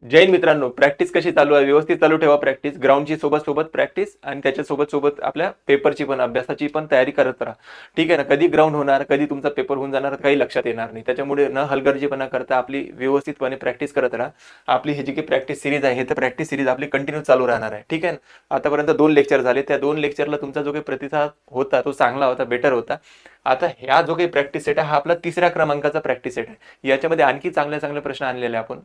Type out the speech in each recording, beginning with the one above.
जय हिंद मित्रांनो, प्रॅक्टिस कशी चालू आहे? व्यवस्थित चालू ठेवा प्रॅक्टिस. ग्राउंडची सोबत प्रॅक्टिस आणि त्याच्या सोबत आपल्या पेपरची पण अभ्यासाची पण तयारी करत राहा. ठीक आहे ना? कधी ग्राउंड होणार, कधी तुमचा पेपर होऊन जाणार, काही लक्षात येणार नाही. त्याच्यामुळे न हलगर्जीपणा करता आपली व्यवस्थितपणे प्रॅक्टिस करत राहा. आपली ही जी काही प्रॅक्टिस सिरीज आहे, तर प्रॅक्टिस सिरीज आपली कंटिन्यू चालू राहणार आहे. ठीक आहे ना? आतापर्यंत 2 लेक्चर झाले. त्या 2 लेक्चरला तुमचा जो काही प्रतिसाद होता तो चांगला होता, बेटर होता. आता ह्या जो काही प्रॅक्टिस सेट आहे हा आपला 3ऱ्या क्रमांकाचा प्रॅक्टिस सेट आहे. याच्यामध्ये आणखी चांगले प्रश्न आणलेले आपण.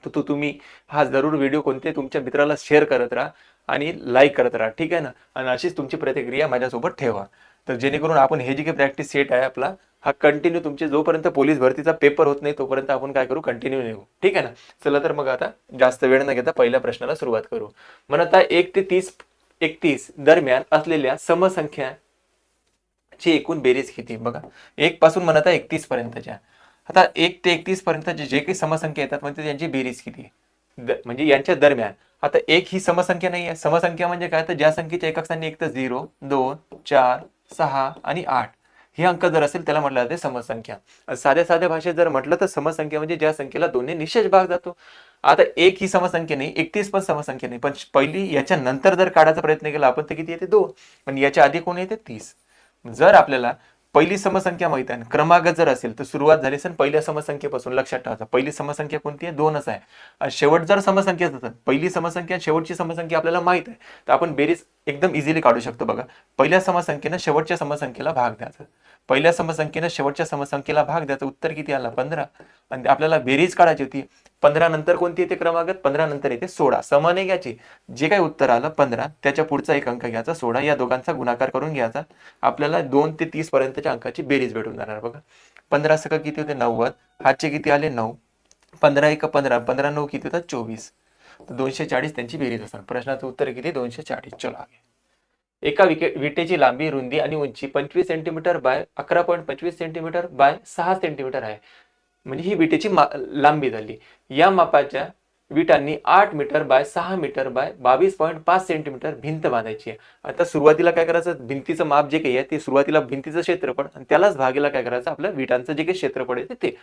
तो तुम्ही हा जरूर व्हिडिओ कोणते तुमच्या मित्राला शेअर करत राहा आणि लाईक करत राहा. ठीक आहे ना? आणि अशीच तुमची प्रतिक्रिया माझ्यासोबत ठेवा. तर जेणेकरून आपण हे जे काही प्रॅक्टिस सेट आहे आपला हा कंटिन्यू तुमचे जोपर्यंत पोलीस भरतीचा पेपर होत नाही तोपर्यंत आपण काय करू, कंटिन्यू नेऊ. ठीक आहे ना? चला तर मग आता जास्त वेळ न घेता पहिल्या प्रश्नाला सुरुवात करू. म्हणता 1 ते 31 दरम्यान असलेल्या समसंख्यांची एकूण बेरीज किती? बघा, 1 पासून म्हणता 31 पर्यंतच्या. आता 1 ते 31 पर्यंत जे काही समसंख्या येतात म्हणजे त्यांची बेरीज किती? म्हणजे यांच्या दरम्यान. आता 1 ही समसंख्या नाही आहे. समसंख्या म्हणजे काय? तर ज्या संख्येच्या एकक स्थानी एक तर 0, 2, 4, 6 आणि 8 हे अंक जर असेल त्याला म्हटलं जाते समसंख्या. साध्या भाषेत जर म्हटलं तर समसंख्या म्हणजे ज्या संख्येला 2 ने निशेष भाग जातो. आता 1 ही समसंख्या नाही, 31 पण समसंख्या नाही. पण पहिली याच्या नंतर जर काढायचा प्रयत्न केला आपण तर किती येते? 2. पण याच्या आधी कोण येते? 30. जर आपल्याला पहिली समसंख्या माहित आहे, क्रमांक जर असेल तर सुरुवात झाली असेल पहिल्या समसंख्येपासून. लक्षात ठेवायचं, पहिली समसंख्या कोणती आहे? 2च आहे. आणि शेवट जर समसंख्या असेल, पहिली समसंख्या शेवटची समसंख्या आपल्याला माहित आहे, तर आपण बेरीज एकदम इझिली काढू शकतो. बघा, पहिल्या समसंख्येनं शेवटच्या समसंख्येला भाग द्यायचा. पहिल्या समसंख्येनं शेवटच्या समसंख्येला भाग द्यायचा. उत्तर किती आला? 15. आणि आपल्याला बेरीज काढायची होती. 15 नंतर कोणती येते क्रमांक? 15 नंतर येते 16. समाने घ्यायची. जे काही उत्तर आलं 15 त्याच्या पुढचा एक अंक घ्यायचा 16. या दोघांचा गुणाकार करून घ्यायचा. आपल्याला 2 ते 30 पर्यंतच्या अंकाची बेरीज भेटून जाणार. बघा, 15 सक किती होते? 90. हातचे किती आले? 9. 15 एक 15, 15 9 किती होतात? 24. तर 240 त्यांची बेरीज असणार. प्रश्नाचं उत्तर किती? 240. चलो आगे. एका विटेची लांबी, रुंदी आणि उंची 25 centimetre bye 11.25 centimetre bye 6 centimetre आहे. म्हणजे ही विटेची लांबी झाली. या मापाच्या विटांनी 8 metre by 6 metre by 22.5 centimetre भिंत बांधायची आहे. आता सुरुवातीला काय करायचं? भिंतीचं माप जे काही आहे ते सुरुवातीला भिंतीचं क्षेत्रफळ आणि त्यालाच भागीला काय करायचं? आपल्या विटांचं जे काही क्षेत्रफळ आहे ते.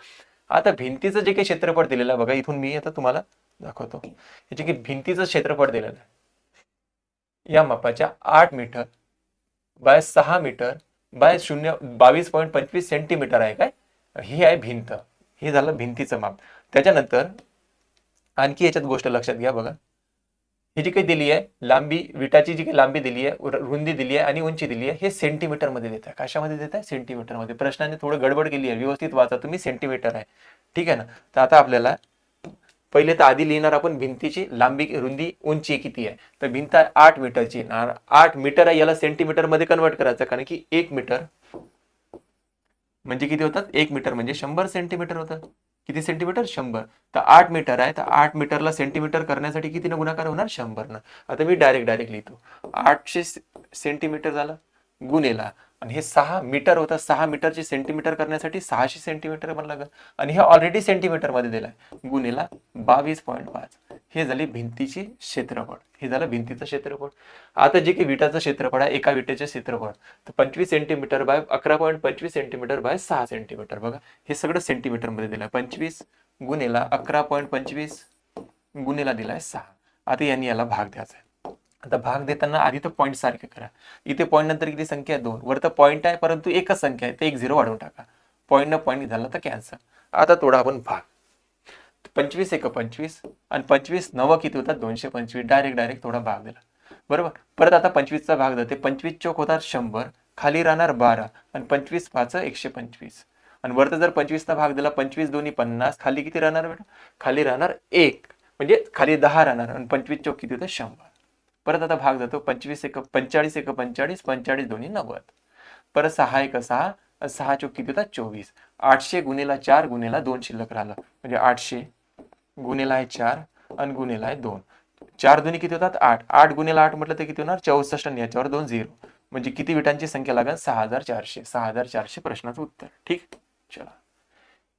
आता भिंतीचं जे काही क्षेत्रफळ दिलेलं आहे बघा, इथून मी आता तुम्हाला दाखवतो. याचे की भिंतीचं क्षेत्रफळ दिलेलं आहे या मापाच्या 8 metre by 6 metre by 22.25 centimetre आहे. काय ही आहे भिंत. हे झालं भिंतीचं माप. त्याच्यानंतर आणखी याच्यात गोष्ट लक्षात घ्या. बघा, ही जी काही दिली आहे लांबी, विटाची जी काही लांबी दिली आहे, रुंदी दिली आहे आणि उंची दिली आहे, हे सेंटीमीटर मध्ये देत आहे. कशामध्ये देत आहे? सेंटीमीटर मध्ये. प्रश्नाने थोडं गडबड केली आहे, व्यवस्थित वाचा तुम्ही. सेंटीमीटर आहे. ठीक आहे ना? तर आता आपल्याला पहिले तर आधी लिहिणार आपण भिंतीची लांबी, रुंदी, उंची किती आहे. तर भिंत 8 मीटरची. 8 मीटर आहे, याला सेंटीमीटर मध्ये कन्वर्ट करायचं. कारण की 1 मीटर म्हणजे किती होतात? 1 मीटर म्हणजे 100 सेंटीमीटर होतात. किती सेंटीमीटर? 100. तर 8 मीटर आहे, तर 8 मीटरला सेंटीमीटर करण्यासाठी कितीनं गुणाकार होणार? 100 न. आता मी डायरेक्ट लिहितो. 800 सेंटीमीटर झालं गुणेला, आणि हे 6 मीटर होतं. 6 मीटरचे सेंटीमीटर करण्यासाठी 600 सेंटीमीटर पण लागेल. आणि हे ऑलरेडी सेंटीमीटर मध्ये दिलाय. गुणेला 22.5. हे झाले भिंतीचे क्षेत्रफळ. हे झालं भिंतीचं क्षेत्रफळ. आता जे काही विटाचं क्षेत्रफळ आहे, एका विटेचे क्षेत्रफळ, तर 25 centimetre bye 11.25 centimetre bye 6 centimetre. बघा, हे सगळं सेंटीमीटर मध्ये दिलंय. 25 गुणेला 11.25 गुणेला दिलाय 6. आता यांनी याला भाग द्यायचा आहे. आता भाग देताना आधी तर पॉईंट सारखे करा. इथे पॉईंट नंतर किती संख्या आहे? 2. वर तर पॉईंट आहे परंतु एकच संख्या आहे, ते एक 0 वाढवून टाका. पॉईंट न पॉईंट झाला तर कॅन्सल. आता तोडा आपण भाग. 25 एक 25 आणि 25 9 किती होतात? 225. डायरेक्ट थोडा भाग दिला. बरोबर. परत आता 25चा भाग जाते. 25 चौक होतात 100, खाली राहणार 12 आणि 25 5 125. आणि वरती जर 25चा भाग दिला, 25 दोन्ही 50, खाली किती राहणार बेटा? खाली राहणार 1, म्हणजे खाली 10 राहणार. आणि 25 चौक किती होतं? 100. परत आता भाग जातो. 25 एक 45 एक 45, 45 दोन्ही 90. परत 6 एक 6, 6 चौक किती होतात? 24. 800 गुणेला 4 गुणेला 2 शिल्लक राहिलं. म्हणजे 800 गुणेला आहे 4 आणि गुणेला आहे 2. 4 दोन्ही किती होतात? 8. 8 गुणेला 8 म्हटलं तर किती होणार? 64. आणि याच्यावर 2 0. म्हणजे किती विटांची संख्या लागेल? 6400. 6400 प्रश्नाचं उत्तर. ठीक. चला.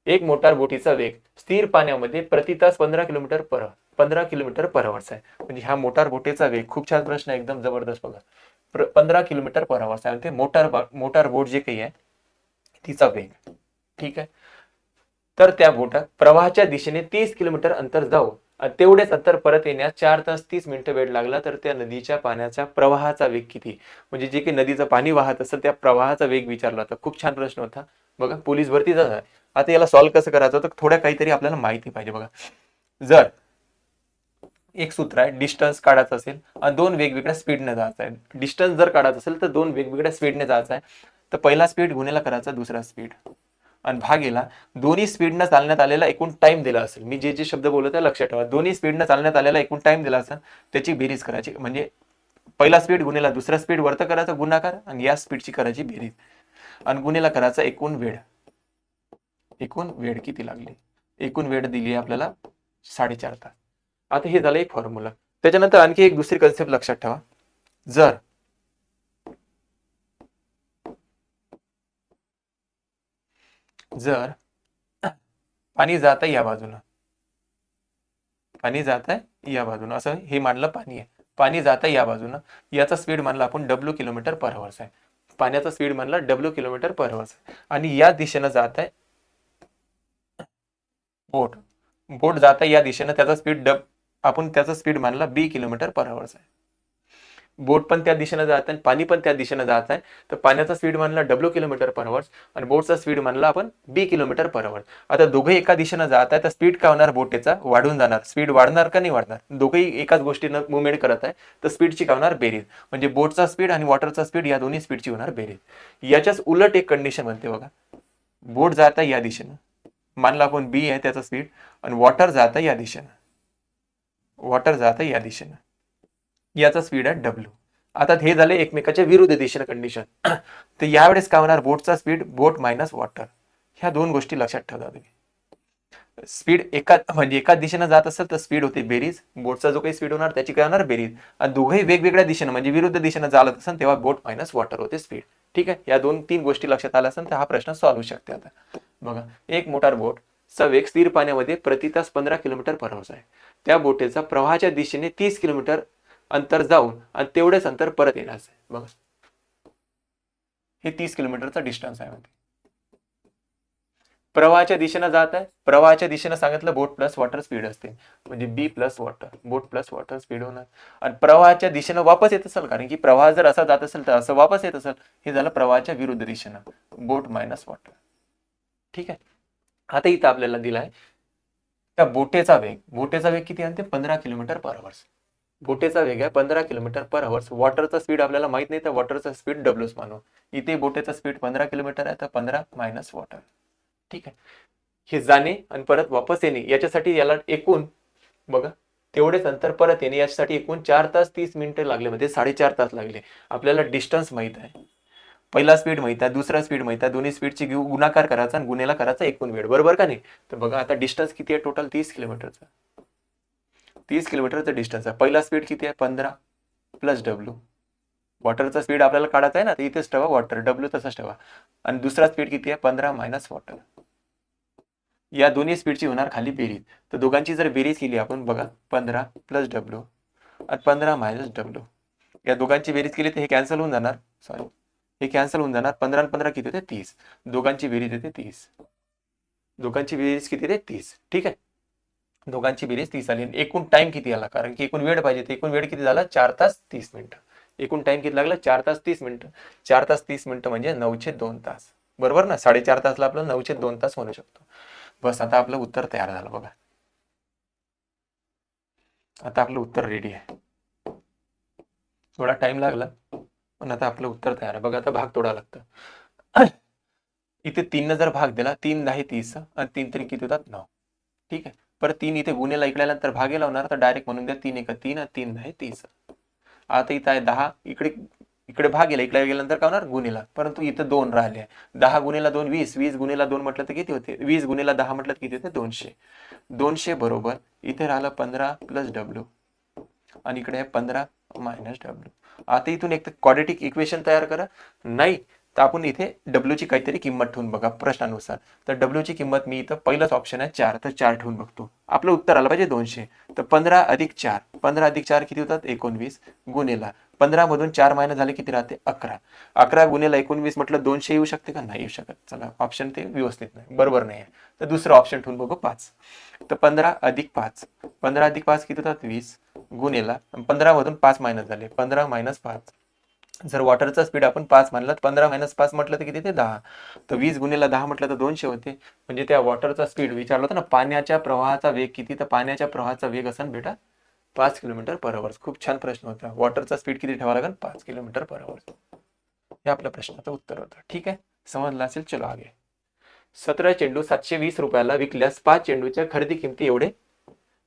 एक मोटार बोटीचा वेग स्थिर पाण्यामध्ये प्रति तास 15 किलोमीटर पर आवर्स आहे. म्हणजे ह्या मोटार बोटीचा वेग, खूप छान प्रश्न आहे, एकदम जबरदस्त. बघा, 15 किलोमीटर पर आवर्स आहे. ते मोटार बोट जे काही आहे तिचा वेग. ठीक आहे. तर त्या बोटात प्रवाहाच्या दिशेने 30 किलोमीटर अंतर जाऊन आणि तेवढेच अंतर परत येण्यास 4 तास 30 मिनिटं वेळ लागला, तर त्या नदीच्या पाण्याच्या प्रवाहाचा वेग किती? म्हणजे जे काही नदीचं पाणी वाहत असेल त्या प्रवाहाचा वेग विचारला होता. खूप छान प्रश्न होता. बघा, पोलीस भरतीचा आहे. आता याला सॉल्व्ह कसं करायचं तर थोड्या काहीतरी आपल्याला माहिती पाहिजे. बघा, जर एक सूत्र आहे, डिस्टन्स काढायचं असेल आणि दोन वेगवेगळ्या स्पीडने जायचं आहे. डिस्टन्स जर काढायचं असेल तर दोन वेगवेगळ्या स्पीडने जायचं आहे. तर पहिला स्पीड गुणिला करायचा दुसरा स्पीड आणि भागीला दोन्ही स्पीडनं चालण्यात आलेला एकूण टाइम दिला असेल. मी जे जे शब्द बोलत आहे लक्षात ठेवा. दोन्ही स्पीडनं चालण्यात आलेला एकूण टाइम दिला असेल, त्याची बेरीज करायची. म्हणजे पहिला स्पीड गुणिला दुसरा स्पीड वरत करायचा गुणाकार आणि या स्पीडची करायची बेरीज आणि गुणिला करायचा एकूण वेळ. एकूण वेळ किती लागली? एकूण वेळ दिली आपल्याला 4.5 तास. आता हे झालं एक फॉर्म्युला. त्याच्यानंतर आणखी एक दुसरी कन्सेप्ट लक्षात ठेवा. जर पाणी जात आहे या बाजूनं, पाणी जात आहे या बाजूनं, असं हे मानलं पाणी आहे. पाणी जात आहे या बाजूनं, याचा स्पीड मानला आपण W किलोमीटर पर आवर्स आहे. पाण्याचा स्पीड मानला W किलोमीटर पर आवर्स आहे. आणि या दिशेनं जात आहे बोट. बोट जात आहे या दिशेनं, त्याचा स्पीड आपण त्याचा स्पीड मानला B किलोमीटर पर आवर्स आहे. बोट पण त्या दिशेनं जात आहे, पाणी पण त्या दिशेनं जात आहे. तर पाण्याचा स्पीड मानला W किलोमीटर पर आवर्स आणि बोटचा स्पीड मानला आपण B किलोमीटर पर आवर्स. आता दोघे एका दिशेनं जात आहे, तर स्पीड काय होणार? बोटीचा वाढून जाणार. स्पीड वाढणार का नाही वाढणार? दोघेही एकाच गोष्टीनं मुवमेंट करत आहे, तर स्पीडची काय होणार? बेरीज. म्हणजे बोटचा स्पीड आणि वॉटरचा स्पीड या दोन्ही स्पीडची होणार बेरीज. याच्याच उलट एक कंडिशन म्हणते बघा. बोट जात आहे या दिशेनं, मानला आपण B आहे त्याचा स्पीड आणि वॉटर जात आहे या दिशेनं, वॉटर जात आहे या दिशेनं, याचा स्पीड आहे W. आता हे झाले एकमेकाच्या विरुद्ध दिशेनं कंडिशन. तर यावेळेस काय होणार? बोटचा स्पीड बोट मायनस वॉटर. ह्या दोन गोष्टी लक्षात ठेवा तुम्ही. स्पीड एका दिशेनं जात असेल तर स्पीड होते बेरीज, बोटचा जो काही स्पीड होणार त्याची काय होणार? बेरीज. आणि दोघेही वेगवेगळ्या दिशेनं म्हणजे विरुद्ध दिशेनं चालत असेल तेव्हा बोट मायनस वॉटर होते स्पीड. ठीक आहे, या 2-3 गोष्टी लक्षात आल्या असेल तर हा प्रश्न सॉल्व्ह होऊ शकते. आता बघा, एक मोटार बोट चा वेग स्थिर पाण्यामध्ये प्रति तास 15 किलोमीटर पर आवर्स आहे. त्या बोटीचा प्रवाहाच्या दिशेने 30 किलोमीटर अंतर जाऊन आणि तेवढेच अंतर परत येणार आहे. बघा, हे 30 किलोमीटरचा डिस्टन्स आहे. प्रवाहाच्या दिशेनं जात आहे, प्रवाहाच्या दिशेनं सांगितलं बोट प्लस वॉटर स्पीड असते, म्हणजे B प्लस वॉटर, बोट प्लस वॉटर स्पीड होणार. आणि प्रवाहाच्या दिशेनं वापस येत असेल, कारण की प्रवाह जर असा जात असेल तर असं वापस येत असेल, हे झालं प्रवाहाच्या विरुद्ध दिशेनं, बोट मायनस वॉटर. ठीक आहे, आता इथं आपल्याला दिलाय त्या बोटेचा वेग किती आहे? 15 किलोमीटर पर आवर्स. बोटेचा वेग आहे 15 किलोमीटर पर आवर्स. वॉटरचा स्पीड आपल्याला माहित नाही, तर वॉटरचा स्पीड डब्ल्यूच मानू. इथे बोटेचा स्पीड 15 किलोमीटर आहे, तर 15 मायनस वॉटर. ठीक आहे, हे जाणे आणि परत वापस येणे याच्यासाठी याला एकूण बघा तेवढेच अंतर परत येणे याच्यासाठी एकूण 4 तास 30 मिनिटं लागले, म्हणजे 4.5 तास लागले. आपल्याला डिस्टन्स माहित आहे, पहिला स्पीड माहित आहे, दुसरा स्पीड माहित आहे, दोन्ही स्पीडची गुणाकार करायचा आणि गुणेला करायचा एकूण वेळ. बरोबर का नाही? तर बघा आता डिस्टन्स किती आहे? टोटल 30 किलोमीटरचा. 30 किलोमीटरचा डिस्टन्स आहे. पहिला स्पीड किती आहे? 15 प्लस W. वॉटरचा स्पीड आपल्याला काढायचा आहे ना, तर इथेच ठेवा वॉटर, W तसाच ठेवा. आणि दुसरा स्पीड किती आहे? 15 मायनस वॉटर. या दोन्ही स्पीडची होणार खाली बेरीज. तर दोघांची जर बेरीज केली आपण, बघा 15 प्लस W आणि 15 मायनस W, या दोघांची बेरीज केली तर हे कॅन्सल होऊन जाणार. सॉरी, हे कॅन्सल होऊन जाणार. 15 आणि 15 किती होते? 30. दोघांची बेरीज येते 30. दोघांची बेरीज किती येते? 30. ठीक आहे, दोघांची बेरीज 30 आली. एकूण टाइम किती आला? कारण की एकूण वेळ पाहिजे, तर एकूण वेळ किती झाला? 4 तास 30 मिनिटं. एकूण टाइम किती लागला? 4 तास 30 मिनिटं. 4 तास 30 मिनिटं म्हणजे 9/2 तास. बरोबर ना? 4.5 तासला आपलं 9/2 तास म्हणू शकतो. बस, आता आपलं उत्तर तयार झालं. बघा, आता आपलं उत्तर रेडी आहे. थोडा टाइम लागला, पण आता आपलं उत्तर तयार आहे. बघा, आता भाग तोडा लागतं. इथे 3 जर भाग दिला, 3 10 30 आणि 3 3 किती होतात? 9. ठीक आहे, परत 3 इथे गुन्हेला इकड्यानंतर भागे लावणार, तर डायरेक्ट म्हणून द्या 3 1 3 आणि 3 10 30. आता इथं आहे 10, इकडे भाग गेला, इकडे गेल्यानंतर काय होणार? गुन्हेला. परंतु इथं 2 राहिले. 10 गुणिला 2 20, 20 गुणिला 2 म्हटलं तर किती होते? 20 गुणिला 10 म्हटलं तर किती होते? 200. 200 बरोबर इथे राहिलं 15 प्लस W आणि इकडे आहे 15 मायनस W. आता इथून एक क्वाड्रेटिक इक्वेशन तयार करा. नाही तर आपण इथे डब्ल्यू ची काहीतरी किंमत ठेवून बघा प्रश्नानुसार. तर डब्ल्यू ची किंमत मी इथं पहिलंच ऑप्शन आहे 4, तर 4 ठेवून बघतो. आपलं उत्तर आलं पाहिजे 200. तर 15 अधिक 4, 15 अधिक 4 किती होतात 19 गुणेला 15 मधून 4 मायनस झाले किती राहते 11. 11 गुणेला 19 म्हटलं 200 येऊ शकते का, नाही येऊ शकत. चला ऑप्शन ते व्यवस्थित नाही, बरोबर नाही आहे. तर दुसरं ऑप्शन ठेवून बघू 5. तर 15 अधिक 5, 15 अधिक 5 किती होतात 20 गुणेला 15 मधून 5 मायनस झाले 15 मायनस 5. जर वॉटरचा स्पीड आपण 5 मानला तर 15 मायनस 5 म्हटलं तर किती ते 10. तर 20 गुणेला 10 म्हटलं तर 200 होते. म्हणजे त्या वॉटरचा स्पीड विचारलं होतं ना, पाण्याच्या प्रवाहाचा वेग किती, तर पाण्याच्या प्रवाहाचा वेग असेल बेटा 5 किलोमीटर पर आवर. खूप छान प्रश्न होता. वॉटरचा स्पीड किती ठेवावा लागेल 5 किलोमीटर पर आवर. हे आपल्या प्रश्नाचं उत्तर होतं. ठीक आहे, समजलं असेल. चलो आगे. 17 चेंडू 720 रुपयाला विकल्यास 5 चेंडूच्या खरेदी किमती एवढे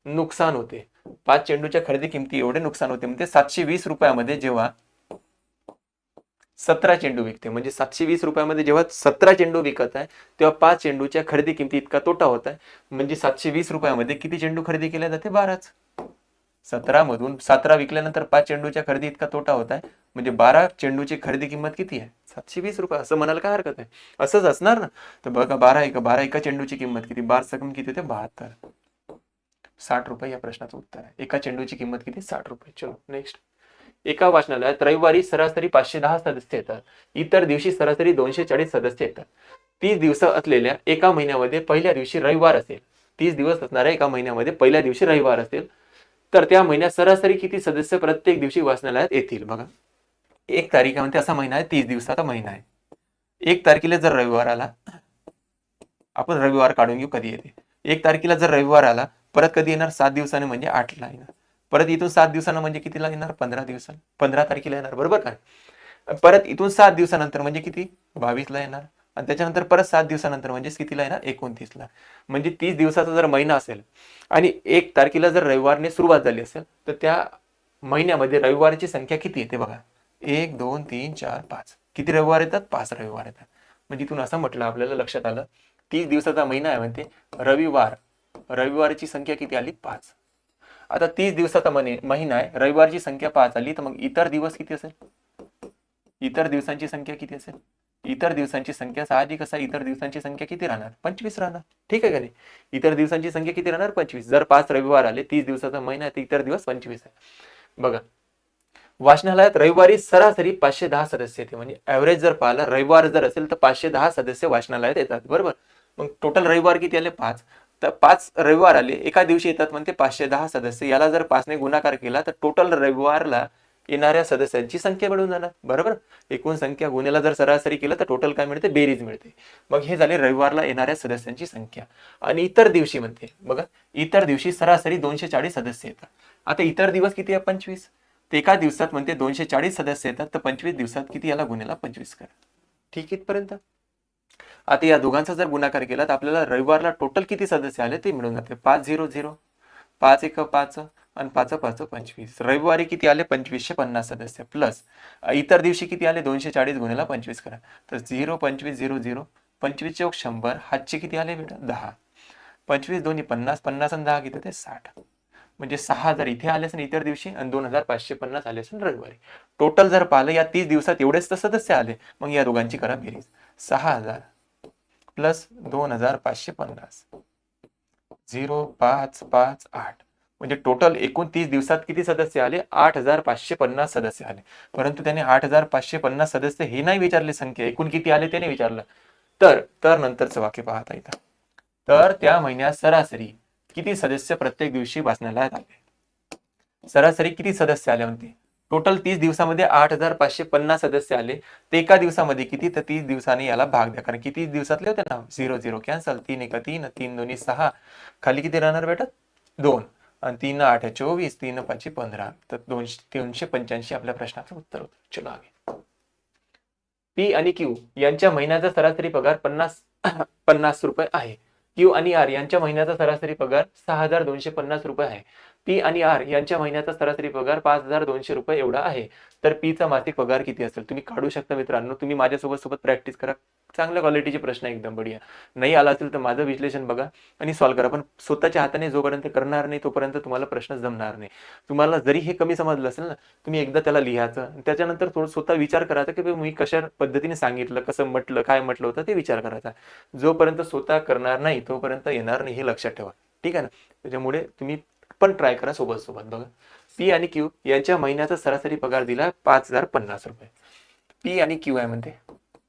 नुकसान होते. 5 चेंडूच्या खरेदी किमती एवढे नुकसान होते. म्हणजे 720 रुपयामध्ये जेव्हा 17 चेंडू विकते, म्हणजे 720 रुपयामध्ये जेव्हा 17 चेंडू विकत आहे तेव्हा 5 चेंडूच्या खरेदी किमती इतका तोटा होत आहे. म्हणजे 720 रुपयामध्ये किती चेंडू खरेदी केल्या जाते 12च. 17 मधून 17 विकल्यानंतर 5 चेंडूच्या खरेदी इतका तोटा होत आहे. म्हणजे 12 चेंडूची खरेदी किंमत किती आहे 720 रुपये. असं म्हणायला काय हरकत आहे, असंच असणार ना. तर बघा 12 एका चेंडूची किंमत किती 12 सकून किती होते 72. 60 रुपये या प्रश्नाचं उत्तर आहे. एका चेंडूची किंमत किती 60 रुपये. चलो नेक्स्ट. एका वाचनालयात रविवारी सरासरी 510 सदस्य येतात, इतर दिवशी सरासरी 240 सदस्य येतात. 30 दिवस असलेल्या एका महिन्यामध्ये पहिल्या दिवशी रविवार असेल, 30 दिवस असणाऱ्या एका महिन्यामध्ये पहिल्या दिवशी रविवार असेल, तर त्या महिन्यात सरासरी किती सदस्य प्रत्येक दिवशी वाचनालयात येतील. बघा 1 तारखेमध्ये असा महिना आहे, 30 दिवसाचा महिना आहे. 1 तारखेला जर रविवार आला, आपण रविवार काढून घेऊ कधी येते. 1 तारखेला जर रविवार आला, परत कधी येणार 7 दिवसाने म्हणजे 8 ला येणार. परत इथून 7 दिवसानं म्हणजे कितीला येणार 15 दिवसानं, 15 तारखेला येणार, बरोबर काय. परत इथून 7 दिवसानंतर म्हणजे किती 22 ला येणार. आणि त्याच्यानंतर परत 7 दिवसानंतर म्हणजे कितीला येणार 29 ला. म्हणजे 30 दिवसाचा जर महिना असेल आणि 1 तारखेला जर रविवारने सुरुवात झाली असेल, तर त्या महिन्यामध्ये रविवारची संख्या किती येते बघा 1 2 3 4 5. किती रविवार येतात 5 रविवार येतात. म्हणजे इथून असं म्हटलं आपल्याला लक्षात आलं 30 दिवसाचा महिना आहे म्हणते, रविवारची संख्या किती आली 5. आता 30 दिवसाचा महिना आहे, रविवारची संख्या 5 आली, तर मग इतर दिवस किती असेल, इतर दिवसांची संख्या किती असेल. इतर दिवसांची संख्या साहजिक असा इतर दिवसांची संख्या किती राहणार 25 राहणार. ठीक आहे का नाही. इतर दिवसांची संख्या किती राहणार 25. जर 5 रविवार आले 30 दिवसाचा महिना आहे तर इतर दिवस 25 आहे. बघा वाचनालयात रविवारी सरासरी 510 सदस्य येते. म्हणजे ऍव्हरेज जर पाहिला रविवार जर असेल तर 510 सदस्य वाचनालयात येतात, बरोबर. मग टोटल रविवार किती आले 5. तर 5 रविवार आले एका दिवशी येतात म्हणते 510 सदस्य. याला जर 5 ने गुणाकार केला तर टोटल रविवारला येणाऱ्या सदस्यांची संख्या मिळून जाणार, बरोबर. एकूण संख्या गुणेला जर सरासरी केलं तर टोटल काय मिळते बेरीज मिळते. मग हे झाले रविवारला येणाऱ्या सदस्यांची संख्या. आणि इतर दिवशी म्हणते बघा, इतर दिवशी सरासरी 240 सदस्य येतात. आता इतर दिवस किती आहे 25. तर एका दिवसात म्हणते 240 सदस्य येतात, तर 25 दिवसात किती याला गुणेला 25 करा. ठीक इथपर्यंत. आता या दोघांचा जर गुणाकार केला तर आपल्याला रविवारला टोटल किती सदस्य आले ते मिळून जाते. 500, 5 1 5 आणि 5 5 25. रविवारी किती आले 2550 सदस्य प्लस इतर दिवशी किती आले 240 गुणेला 25 करा. तर 0 25 0 0 25 चौक 100. हातचे किती आले बेटा 10. 25 दोन्ही 50, 50 आणि 10 किती होते 60. म्हणजे 6000 इथे आले असेल इतर दिवशी आणि 2550 आले असेल रविवारी. टोटल जर पाहिलं या 30 दिवसात एवढेच तर सदस्य आले. मग या दोघांची करा बेरीज. 6000 प्लस 2550 0 5 5 8. म्हणजे टोटल एकूण 30 दिवसात किती सदस्य आले 8550 सदस्य आले. परंतु त्याने 8550 सदस्य हे नाही विचारले संख्या, एकूण किती आले त्याने विचारलं. तर नंतरचं वाक्य पाहता येतं. तर त्या महिन्यात सरासरी किती सदस्य प्रत्येक दिवशी वाचनालयात आले. सरासरी किती सदस्य आले म्हणते. टोटल 30 दिवसामध्ये 8550 सदस्य आले. ते एका दिवसामध्ये किती, तर 30 दिवसांनी याला भाग द्या, कारण किती दिवसातले होते ना 0 0 कॅन्सल. 3 1 3 3 2 6. खाली किती राहणार बेटा 2 आणि 3 8 24 3 5 15. तर 385 आपल्या प्रश्नाचं उत्तर होतं. चलो आगे. पी आणि क्यू यांच्या महिन्याचा सरासरी पगार 50 रुपये आहे. क्यू आणि आर यांच्या महिन्याचा सरासरी पगार 6250 रुपये आहे. पी आणि आर यांच्या महिन्याचा सरासरी पगार 5,200 रुपये एवढा आहे. तर पीचा मासिक पगार किती असेल तुम्ही काढू शकता मित्रांनो. तुम्ही माझ्यासोबत प्रॅक्टिस करा. चांगल्या क्वालिटीचे प्रश्न एकदम बढिया. नाही आला असेल तर माझं विश्लेषण बघा आणि सॉल्व्ह करा. पण स्वतःच्या हाताने जोपर्यंत करणार नाही तोपर्यंत तुम्हाला प्रश्न जमणार नाही. तुम्हाला जरी हे कमी समजलं असेल ना, तुम्ही एकदा त्याला लिहायचं, त्याच्यानंतर थोडं स्वतः विचार करायचा की मी कशा पद्धतीने सांगितलं, कसं म्हटलं, काय म्हटलं होतं ते विचार करायचा. जोपर्यंत स्वतः करणार नाही तोपर्यंत येणार नाही, हे लक्षात ठेवा. ठीक आहे ना. त्याच्यामुळे तुम्ही पण ट्राय करा सोबत सोबत. बघा, पी आणि क्यू यांच्या महिन्याचा सरासरी पगार दिला 5,050 रुपये. पी आणि क्यू आहे म्हणते,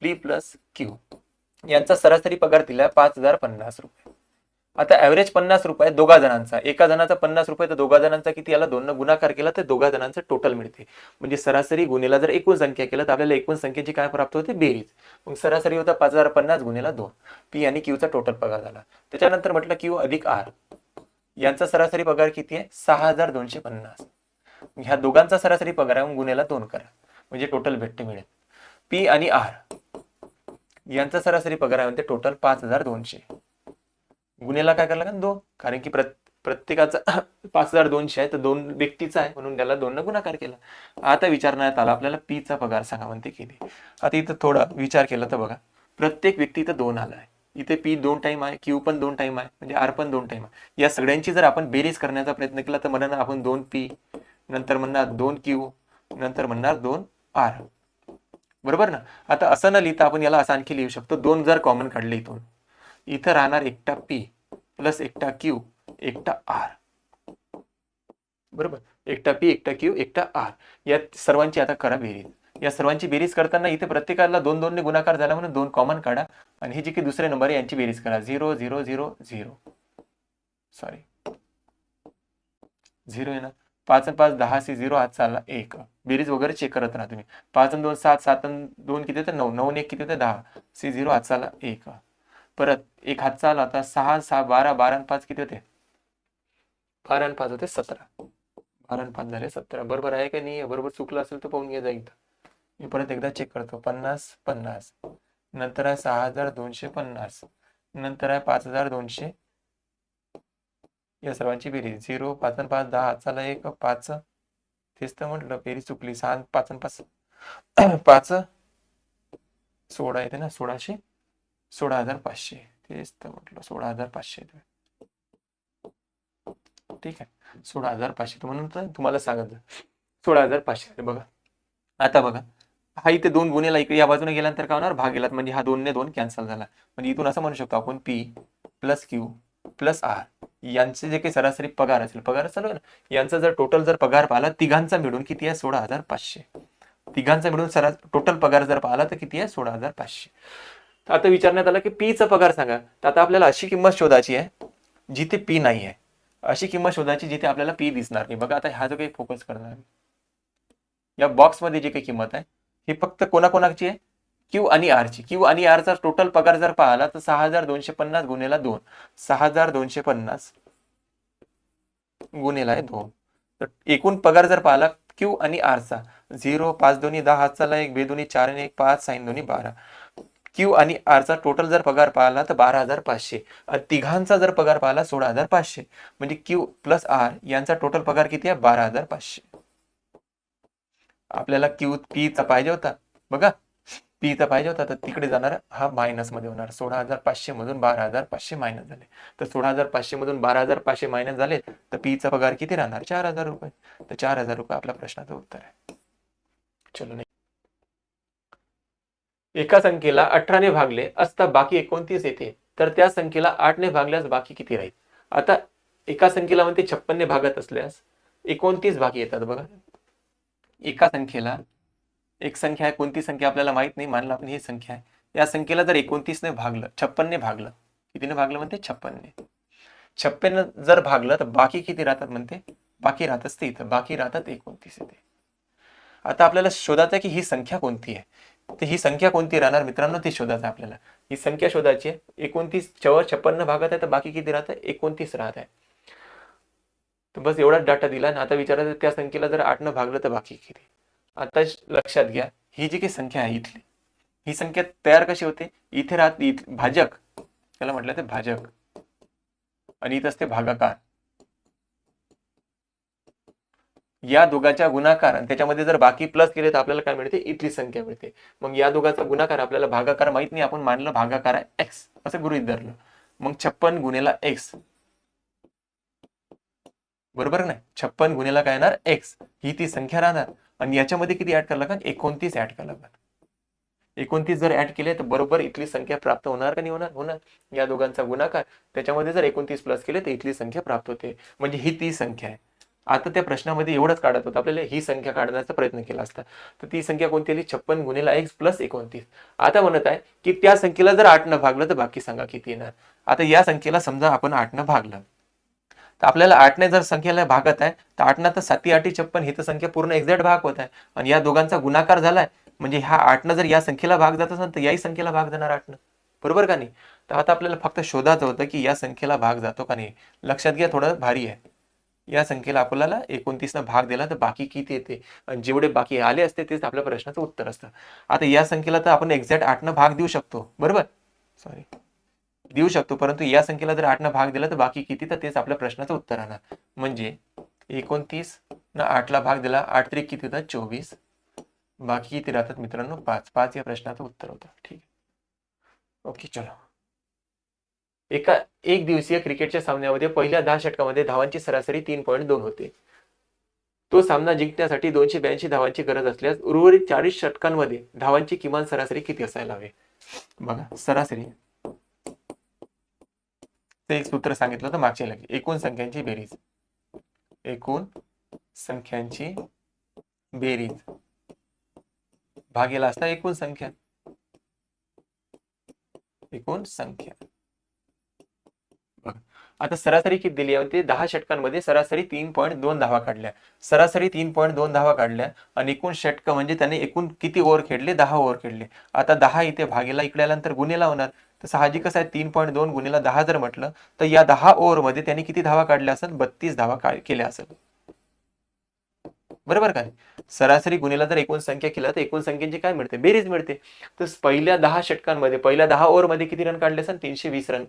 पी प्लस क्यू यांचा सरासरी पगार दिला 5,050 रुपये. आता ऍव्हरेज 50 रुपये दोघा जणांचा, एका जणाचा 50 रुपये तर दोघा जणांचा किती आला, 2 गुणाकार केला तर दोघा जणांचा टोटल मिळते. म्हणजे सरासरी गुणिला जर एकूण संख्या केलं तर आपल्याला एकूण संख्येची काय प्राप्त होते, बेरीज. मग सरासरी होता 5,050 गुणिला 2. पी आणि क्यूचा टोटल पगार झाला. त्याच्यानंतर म्हटलं क्यू अधिक आर यांचा सरासरी पगार किती आहे, 6,250. ह्या दोघांचा सरासरी पगार आहे, गुन्ह्याला 2 करा म्हणजे टोटल भेटते मिळेल. पी आणि आर यांचा सरासरी पगार आहे म्हणते टोटल 5,200. गुन्ह्याला काय करायला लागेल, 2, कारण की प्रत्येकाचा 5,200 आहे तर 2 व्यक्तीचा आहे म्हणून त्याला 2 गुणाकार केला. आता विचारण्यात आला आपल्याला पीचा पगार सांगा म्हणते किती. आता इथं थोडा विचार केला तर बघा, प्रत्येक व्यक्ती इथं 2 आला आहे. इथे पी 2 टाइम आहे, क्यू पण 2 टाइम आहे, म्हणजे आर पण 2 टाइम आहे. या सगळ्यांची जर आपण बेरीज करण्याचा प्रयत्न केला तर म्हणणार आपण 2 पी, नंतर म्हणणार 2 क्यू, नंतर म्हणणार 2 आर. बरोबर ना. आता असं न लिहिता आपण याला असं आणखी लिहू शकतो, 2 जर कॉमन काढले इथून, इथं राहणार एकटा पी प्लस एकटा क्यू एकटा आर. बरोबर, एकटा पी एकटा क्यू एकटा आर. या सर्वांची आता करा बेरीज. या सर्वांची बेरीज करताना इथे प्रत्येकाला 2-2 ने गुणाकार झाला म्हणून 2 कॉमन काढा आणि हे जे काही दुसरे नंबर आहे यांची बेरीज करा. 0 0 0 0 सॉरी 0 आहे ना. 5 आणि 5 10 सी 0 हात चालला 1. बेरीज वगैरे चेक करत राहा तुम्ही. 5 आणि 2 7, 7 आणि 2 किती होते 9, 9 आणि 1 किती होते 10, सी 0 हात चालला 1. परत एक हात चालला आता 6 6 12, 12 आणि 5 किती होते, 12 आणि 5 होते 17. 12 आणि 5 झाले 17. बरोबर आहे का नाही, बरोबर चुकलं असेल तर पाहून घ्या जाईल. मी परत एकदा चेक करतो. 50 50 नंतर आहे 6,250 नंतर आहे 5,200. या सर्वांची बेरीज 0 5 आणि 5 10 हात चालला 1 5. तेच तर म्हटलं बेरीज चुकली. 6 5 आणि 5 5 16 येते ना, 1600 16,500. तेच तर म्हटलं 16,500. ठीक आहे, 16,500 म्हणून तर तुम्हाला सांगितलं 16,500. बघा आता बघा, हा इथे 2 गुन्हेला इकडे या बाजूने गेल्यानंतर काय होणार, भाग गेलात म्हणजे हा 2 ने 2 कॅन्सल झाला. म्हणजे इथून असं म्हणू शकतो आपण P plus Q plus R यांचे जे काही सरासरी पगार असेल, पगार चालू आहे ना, यांचा जर टोटल जर पगार पाहिला तिघांचा मिळून किती आहे, 16,500. तिघांचा मिळून टोटल पगार जर पाहिला तर किती आहे, 16,500. आता विचारण्यात आलं की पी चा पगार सांगा. तर आता आपल्याला अशी किंमत शोधायची आहे जिथे पी नाही आहे, अशी किंमत शोधायची जिथे आपल्याला पी दिसणार नाही. बघा आता हा जो काही फोकस करणार या बॉक्स मध्ये जी काही किंमत आहे ही फक्त कोणाकोणाची आहे, क्यू आणि आर ची. क्यू आणि आर चा टोटल पगार जर पाहिला तर 6,250 गुणिला 2, 6,250 गुणिला 2. तर एकूण पगार जर पाहिला क्यू आणि आर चा 0 5 दोन्ही 10 हात चालला 1 2 दोन्ही 4 आणि 1 5 साइन दोन्ही 12. क्यू आणि आर चा टोटल जर पगार पाहिला तर 12,500. तिघांचा जर पगार पाहिला 16,500. म्हणजे क्यू प्लस आर यांचा टोटल पगार किती आहे, 12,500. आपल्याला क्यू पी चा पाहिजे होता, बघा पी चा पाहिजे होता तर तिकडे जाणार, हा मायनस मध्ये होणार. 16,500 मधून 12,500 मायनस झाले. तर 16,500 मधून 12,500 मायनस झाले तर पी चा पगार किती राहणार, 4,000 रुपये. तर 4,000 रुपये आपल्या प्रश्नाचं उत्तर आहे. चलो नाही. एका संख्येला 18 ने भागले असता बाकी 29 येते, तर त्या संख्येला 8 ने भागल्यास बाकी किती राहील. आता एका संख्येला म्हणते 56 ने भागत असल्यास 29 बाकी येतात. बघा एका संख्येला, एक संख्या आहे, कोणती संख्या आपल्याला माहित नाही, मानलं आपण ही संख्या आहे. या संख्येला जर 29 ने भागलं, 56 ने भागलं, कितीने भागलं म्हणते 56 ने. 56 जर भागलं तर बाकी किती राहतात म्हणते, बाकी राहत असते इथं, बाकी राहतात 29 येते. आता आपल्याला शोधायचं आहे की ही संख्या कोणती आहे. तर ही संख्या कोणती राहणार मित्रांनो, ती शोधायचं आहे आपल्याला. ही संख्या शोधायची आहे. 29 56 भागात आहे तर बाकी किती राहत आहे, 29 राहत आहे. तर बस एवढाच डाटा दिला ना. आता विचारायचं त्या संख्येला जर 8 न भागलं तर बाकी किती. आता लक्षात घ्या, ही जी काही संख्या आहे इथली, ही संख्या तयार कशी होते, इथे राहत भाजक, त्याला म्हटलं ते भाजक, आणि इथं असते भागाकार. या दोघांच्या गुणाकार आणि त्याच्यामध्ये जर बाकी प्लस केले तर आपल्याला काय मिळते, इथली संख्या मिळते. मग या दोघांचा गुणाकार आपल्याला भागाकार माहित नाही, आपण मानलं भागाकार आहे एक्स असं गृहीत धरलं. मग 56 गुणिला एक्स, बरोबर नाही, 56 गुणिला काय येणार एक्स, ही ती संख्या राहणार. आणि याच्यामध्ये किती ऍड करायला लागणार, 29 ऍड करायला लागणार. 29 जर ऍड केले तर बरोबर इथली संख्या प्राप्त होणार का नाही होणार, होणार. या दोघांचा गुणाकार त्याच्यामध्ये जर 29 प्लस केले तर इथली संख्या प्राप्त होते, म्हणजे ही ती संख्या आहे. आता त्या प्रश्नामध्ये एवढंच काढत होतं, आपल्याला ही संख्या काढण्याचा प्रयत्न केला असता. तर ती संख्या कोणती आली, 56 गुणिला एक्स प्लस 29. आता म्हणत आहे की त्या संख्येला जर 8 न भागलं तर बाकी सांगा किती येणार. आता या संख्येला समजा आपण 8 न भागलं तर आपल्याला 8ने जर संख्येला भागत आहे तर 8 तर 7 8 56 ही तर संख्या पूर्ण एक्झॅक्ट भाग होत आहे. आणि या दोघांचा गुणाकार झालाय म्हणजे ह्या 8 जर या संख्येला भाग जात असेल तर याही संख्येला भाग जाणार 8, बरोबर का नाही. तर आता आपल्याला फक्त शोधायचं होतं की या संख्येला भाग जातो का नाही. लक्षात घ्या, थोडं भारी आहे. या संख्येला आपल्याला 29 न भाग दिला तर बाकी किती येते, आणि जेवढे बाकी आले असते तेच आपल्या प्रश्नाचं उत्तर असतं. आता या संख्येला तर आपण एक्झॅक्ट 8 न भाग देऊ शकतो, बरोबर, सॉरी देऊ शकतो, परंतु या संख्येला जर 8 न भाग दिला तर बाकी किती, तर तेच आपल्या प्रश्नाचं उत्तर राहणार. म्हणजे 29 न 8 ला भाग दिला, 8 त्रिक किती होतात 24, बाकी किती राहतात मित्रांनो 5. 5 या प्रश्नाचं उत्तर होतं. ठीक, ओके. चलो, एका एक दिवसीय क्रिकेटच्या सामन्यामध्ये पहिल्या 10 षटकामध्ये धावांची सरासरी 3.2 होते. तो सामना जिंकण्यासाठी 282 धावांची गरज असल्यास उर्वरित 40 षटकांमध्ये धावांची किमान सरासरी किती असायला हवे. बघा, सरासरी ते एक सूत्र सांगितलं होतं मागच्या लगे, एकूण संख्यांची बेरीज, एकूण संख्यांची बेरीज भागेला असता एकूण संख्या, एकूण संख्या. आता सरासरी किती दिली आहे, 10 षटकांमध्ये सरासरी 3.2 धावा काढल्या, सरासरी 3.2 धावा काढल्या. आणि एकूण षटक म्हणजे त्याने एकूण किती ओव्हर खेळले, 10 ओव्हर खेळले. आता 10 इथे भागेला इकडे आल्यानंतर गुन्हेला होणार, तर साहजिकच आहे 3.2 गुणिला 10 जर म्हटलं तर या 10 ओव्हर मध्ये त्यांनी किती धावा काढल्या असेल, 32 धावा केल्या असेल, बरोबर का. सरासरी गुणिला जर एकूण संख्या केला तर एकूण संख्येची काय मिळते, बेरीज मिळते. तर पहिल्या 10 षटकांमध्ये पहिल्या 10 ओव्हर मध्ये किती रन काढले असेल, 320 रन,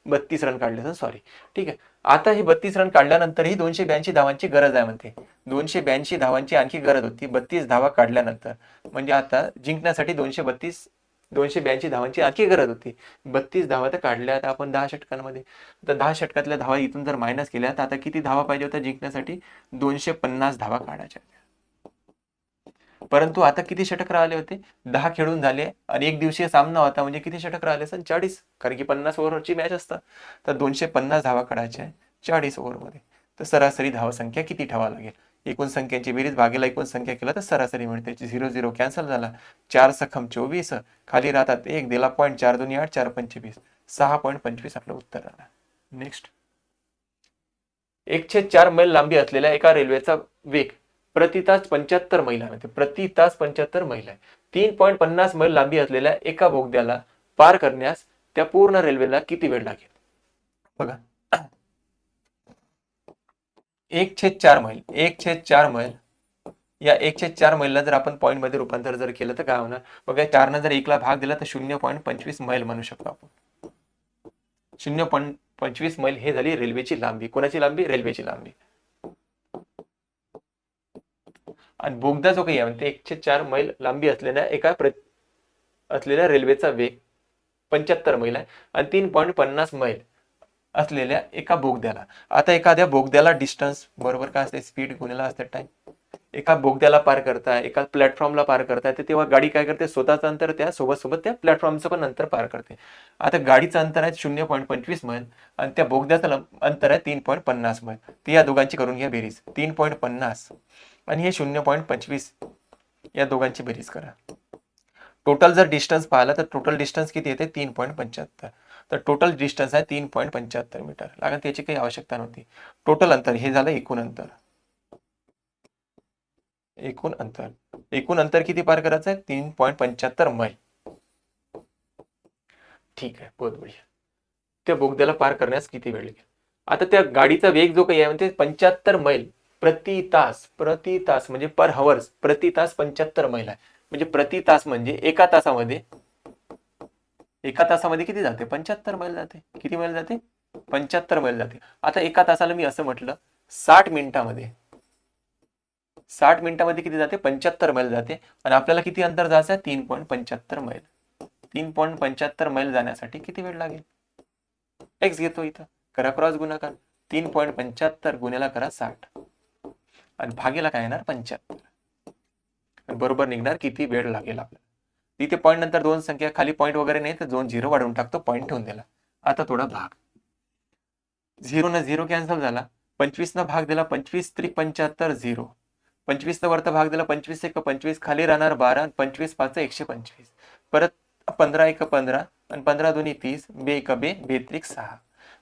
32 रन काढले असेल, सॉरी. ठीक आहे. आता हे 32 रन काढल्यानंतरही 282 धावांची गरज आहे म्हणते, 282 धावांची आणखी गरज होती 32 धावा काढल्यानंतर. म्हणजे आता जिंकण्यासाठी 282 धावांची आणखी गरज होती. 32 धावा तर काढल्या आता आपण 10 षटकांमध्ये. तर 10 षटकातल्या धावा इथून जर मायनस केल्या तर आता किती धावा पाहिजे होत्या जिंकण्यासाठी, 250 धावा काढायच्या. परंतु आता किती षटक राहिले होते, 10 खेळून झाले आणि एक दिवसीय सामना होता, म्हणजे किती षटक राहिले असेल, 40, कारण की 50 ओव्हरची मॅच असतात. तर 250 धावा काढायच्या आहे 40 ओव्हरमध्ये. तर सरासरी धावा संख्या किती ठेवावं लागेल, एकूण संख्यांची बेरीज भागेला एकूण संख्या केला तर सरासरी मिळते. 0-0 कॅन्सल झाला, 4 सखम 24, खाली राहतात 1 दिला पॉईंट, 4 2 8, 4 25, 6.25 आपलं उत्तर राहणार. नेक्स्ट, 1/4 मैल लांबी असलेल्या एका रेल्वेचा वेग प्रति तास 75 मैल आहे, प्रति तास 75 मैल आहे. 3.50 मैल लांबी असलेल्या एका बोगद्याला पार करण्यास त्या पूर्ण रेल्वेला किती वेळ लागेल. बघा, 1/4 मैल, 1/4 मैल, या 1/4 मैलला जर आपण पॉईंट मध्ये रूपांतर जर केलं तर काय होणार. बघा, 4 जर 1 ला भाग दिला तर 0.25 मैल म्हणू शकतो आपण. 0.25 मैल हे झाली रेल्वेची लांबी. कोणाची लांबी, रेल्वेची लांबी. आणि बोगदा जो काही आहे म्हणते 1/4 मैल लांबी असलेल्या रेल्वेचा वेग 75 मैल आहे आणि 3.50 मैल असलेल्या एका बोगद्याला. आता एखाद्या बोगद्याला डिस्टन्स बरोबर काय असते, स्पीड गुणिला असते टाइम. एका बोगद्याला पार करताय, एका प्लॅटफॉर्मला पार करताय, तर तेव्हा गाडी काय करते, स्वतःचं अंतर त्या सोबत त्या प्लॅटफॉर्मचं पण अंतर पार करते. आता गाडीचं अंतर आहे 0.25 मैल आणि त्या बोगद्याचं अंतर आहे 3.50 मैल. तर या दोघांची करून घ्या बेरीज, 3.50 आणि हे 0.25, या दोघांची बेरीज करा. टोटल जर डिस्टन्स पाहिला तर टोटल डिस्टन्स किती येते, 3.75. तर टोटल डिस्टन्स आहे 3.75 मीटर. लागेल त्याची काही आवश्यकता नव्हती. टोटल अंतर हे झालं एकूण अंतर. एकूण अंतर किती पार करायचं आहे, 3.75 मैल. ठीक आहे, बहुत बढिया. त्या बोगद्याला पार करण्यास किती वेळ लागेल. आता त्या गाडीचा वेग जो काही आहे म्हणजे 75 मैल प्रति तास म्हणजे पर हवर्स, प्रति तास 75 मैल आहे. म्हणजे प्रति तास म्हणजे एका तासामध्ये किती जाते, 75 मैल जाते. किती मैल जाते, 75 मैल जाते. आता एका तासाला मी असं म्हटलं 60 मिनिटामध्ये 60 मिनिटामध्ये किती जाते? 75 मैल जाते. आणि आपल्याला किती अंतर जायचं आहे? 3.75 मैल. 3.75 मैल जाण्यासाठी किती वेळ लागेल? एक्स घेतो इथं, करा क्रॉस गुणाकार. 3.75 गुणिला करा 60 आणि भागेला काय येणार? 75. बरोबर निघणार किती वेळ लागेल आपल्याला. तिथे पॉईंट नंतर दोन संख्या, खाली पॉईंट वगैरे नाही तर 2 0 वाढवून टाकतो, पॉईंट ठेवून दिला. आता थोडा भाग, 0 न 0 कॅन्सल झाला. 25 न भाग दिला, 25 त्रिक 75 0. 25 न वरता भाग दिला, 25 एक 25, खाली राहणार 12, 25 5 125. परत 15 एक 15 आणि 15 दोन्ही 30, बे एक बे, बे त्रिक 6.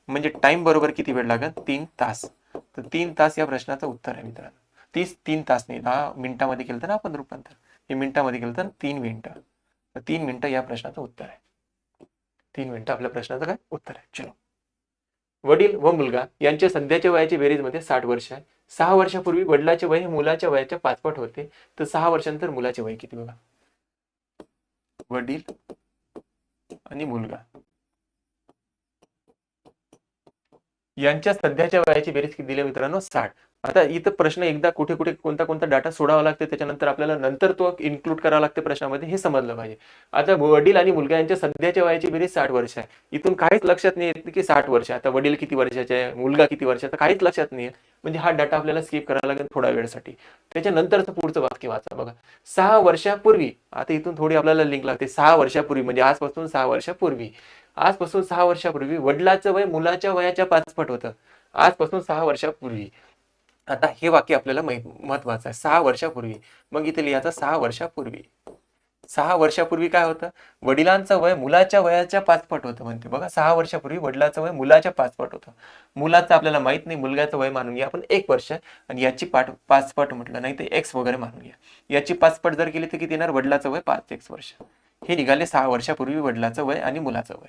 म्हणजे टाइम बरोबर किती वेळ लागेल? 3 तास. तर 3 तास या प्रश्नाचं उत्तर आहे मित्रांनो. 3 तास नाही, 10 मिनिटामध्ये केलं तर ना आपण रूपांतर, हे मिनिटामध्ये केलं तर 3 मिनिटं. 3 मिनिटं या प्रश्नाचं उत्तर आहे. 3 मिनिटं आपल्या प्रश्नाचं काय उत्तर आहे. चलो, वडील व मुलगा यांच्या सध्याच्या वयाची बेरीजमध्ये 60 वर्ष आहे. 6 वर्षापूर्वी वडिलाचे वय हे मुलाच्या वयाच्या 5 पट होते, तर 6 वर्षानंतर मुलाचे वय किती? बघा, वडील आणि मुलगा यांच्या सध्याच्या वयाची बेरीज किती दिली मित्रांनो? 60. आता इथं प्रश्न एकदा कुठे कुठे कोणता कोणता डाटा सोडावा लागते, त्याच्यानंतर आपल्याला नंतर तो इन्क्लूड करावा लागते प्रश्नामध्ये, हे समजलं पाहिजे. आता वडील आणि मुलगा यांच्या सध्याच्या वयाची बेरीज 60 वर्ष आहे. इथून काहीच लक्षात नाही येत की 60 वर्ष. आता वडील किती वर्षाचे आहे, मुलगा किती वर्षाचा, काहीच लक्षात नाही आहे. म्हणजे हा डाटा आपल्याला स्किप करावा लागेल थोड्या वेळसाठी. त्याच्यानंतरचं पुढचं वाक्य वाचा बघा. 6 वर्षापूर्वी, आता इथून थोडी आपल्याला लिंक लागते. 6 वर्षापूर्वी म्हणजे आजपासून 6 वर्षापूर्वी. आजपासून 6 वर्षापूर्वी वडिलाचं वय मुलाच्या वयाच्या 5 पट होतं. आजपासून 6 वर्षापूर्वी. आता हे वाक्य आपल्याला महत्वाचं आहे. 6 वर्षापूर्वी. मग इथे लिहायचं 6 वर्षापूर्वी. 6 वर्षापूर्वी काय होतं? वडिलांचं वय मुलाच्या वयाच्या 5 पट होतं म्हणते बघा. 6 वर्षापूर्वी वडिलाचं वय मुलाच्या 5 पट होतं. मुलाचं आपल्याला माहित नाही, मुलगाचं वय मानून घ्या आपण 1 वर्ष, आणि याची 5 पट म्हटलं नाही तर एक्स वगैरे मानून घ्या. याची 5 पट जर केली तर किती येणार? वडिलाचं वय 5x वर्ष. हे निघाले 6 वर्षापूर्वी वडिलाचं वय आणि मुलाचं वय.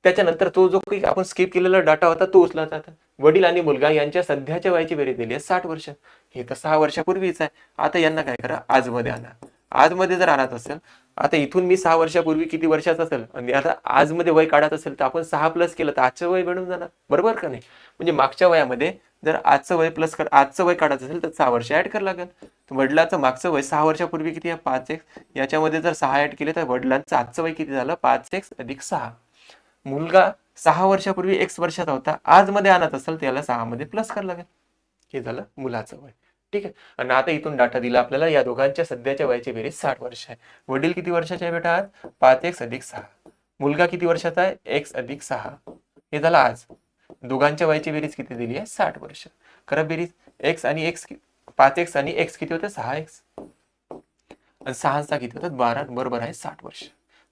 त्याच्यानंतर तो जो काही आपण स्किप केलेला डाटा होता तो उचलला जाता. वडील आणि मुलगा यांच्या सध्याच्या वयाची बेरीज दिली आहे 60 वर्ष. हे तर 6 वर्षापूर्वीच आहे. आता यांना काय करा? आजमध्ये आणा. आजमध्ये जर आणत असेल, आता इथून मी 6 वर्षापूर्वी किती वर्षाचा असेल आणि आता आजमध्ये वय काढत असेल तर आपण 6 प्लस केलं तर आजचं वय बनून जाणार, बरोबर का नाही? म्हणजे मागच्या वयामध्ये जर आजचं वय प्लस आजचं वय काढायचं असेल तर 6 वर्ष ऍड करावं लागेल. वडिलाचं मागचं वय 6 वर्षापूर्वी किती आहे? 5x. याच्यामध्ये जर 6 ऍड केले तर वडिलांचं आजचं वय किती झालं? 5x अधिक 6. मुलगा 6 वर्षापूर्वी x वर्षाचा होता, आज मध्ये आणत असेल त्याला 6 मध्ये प्लस करावं लागेल. हे झालं मुलाचं वय. ठीक आहे. आणि आता इथून डाटा दिला आपल्याला, या दोघांच्या सध्याच्या वयाची बेरीज 60 वर्ष आहे. वडील किती वर्षाचे आहे बेटा? आज 5x अधिक 6. मुलगा किती वर्षाचा आहे? x अधिक 6. हे झालं आज. दोघांच्या वयाची बेरीज किती दिली आहे? 60 वर्ष. करा बेरीज. x आणि x, 5x आणि x किती होते? 6x. आणि 6 किती होतात? 12. बरोबर आहे 60 वर्ष.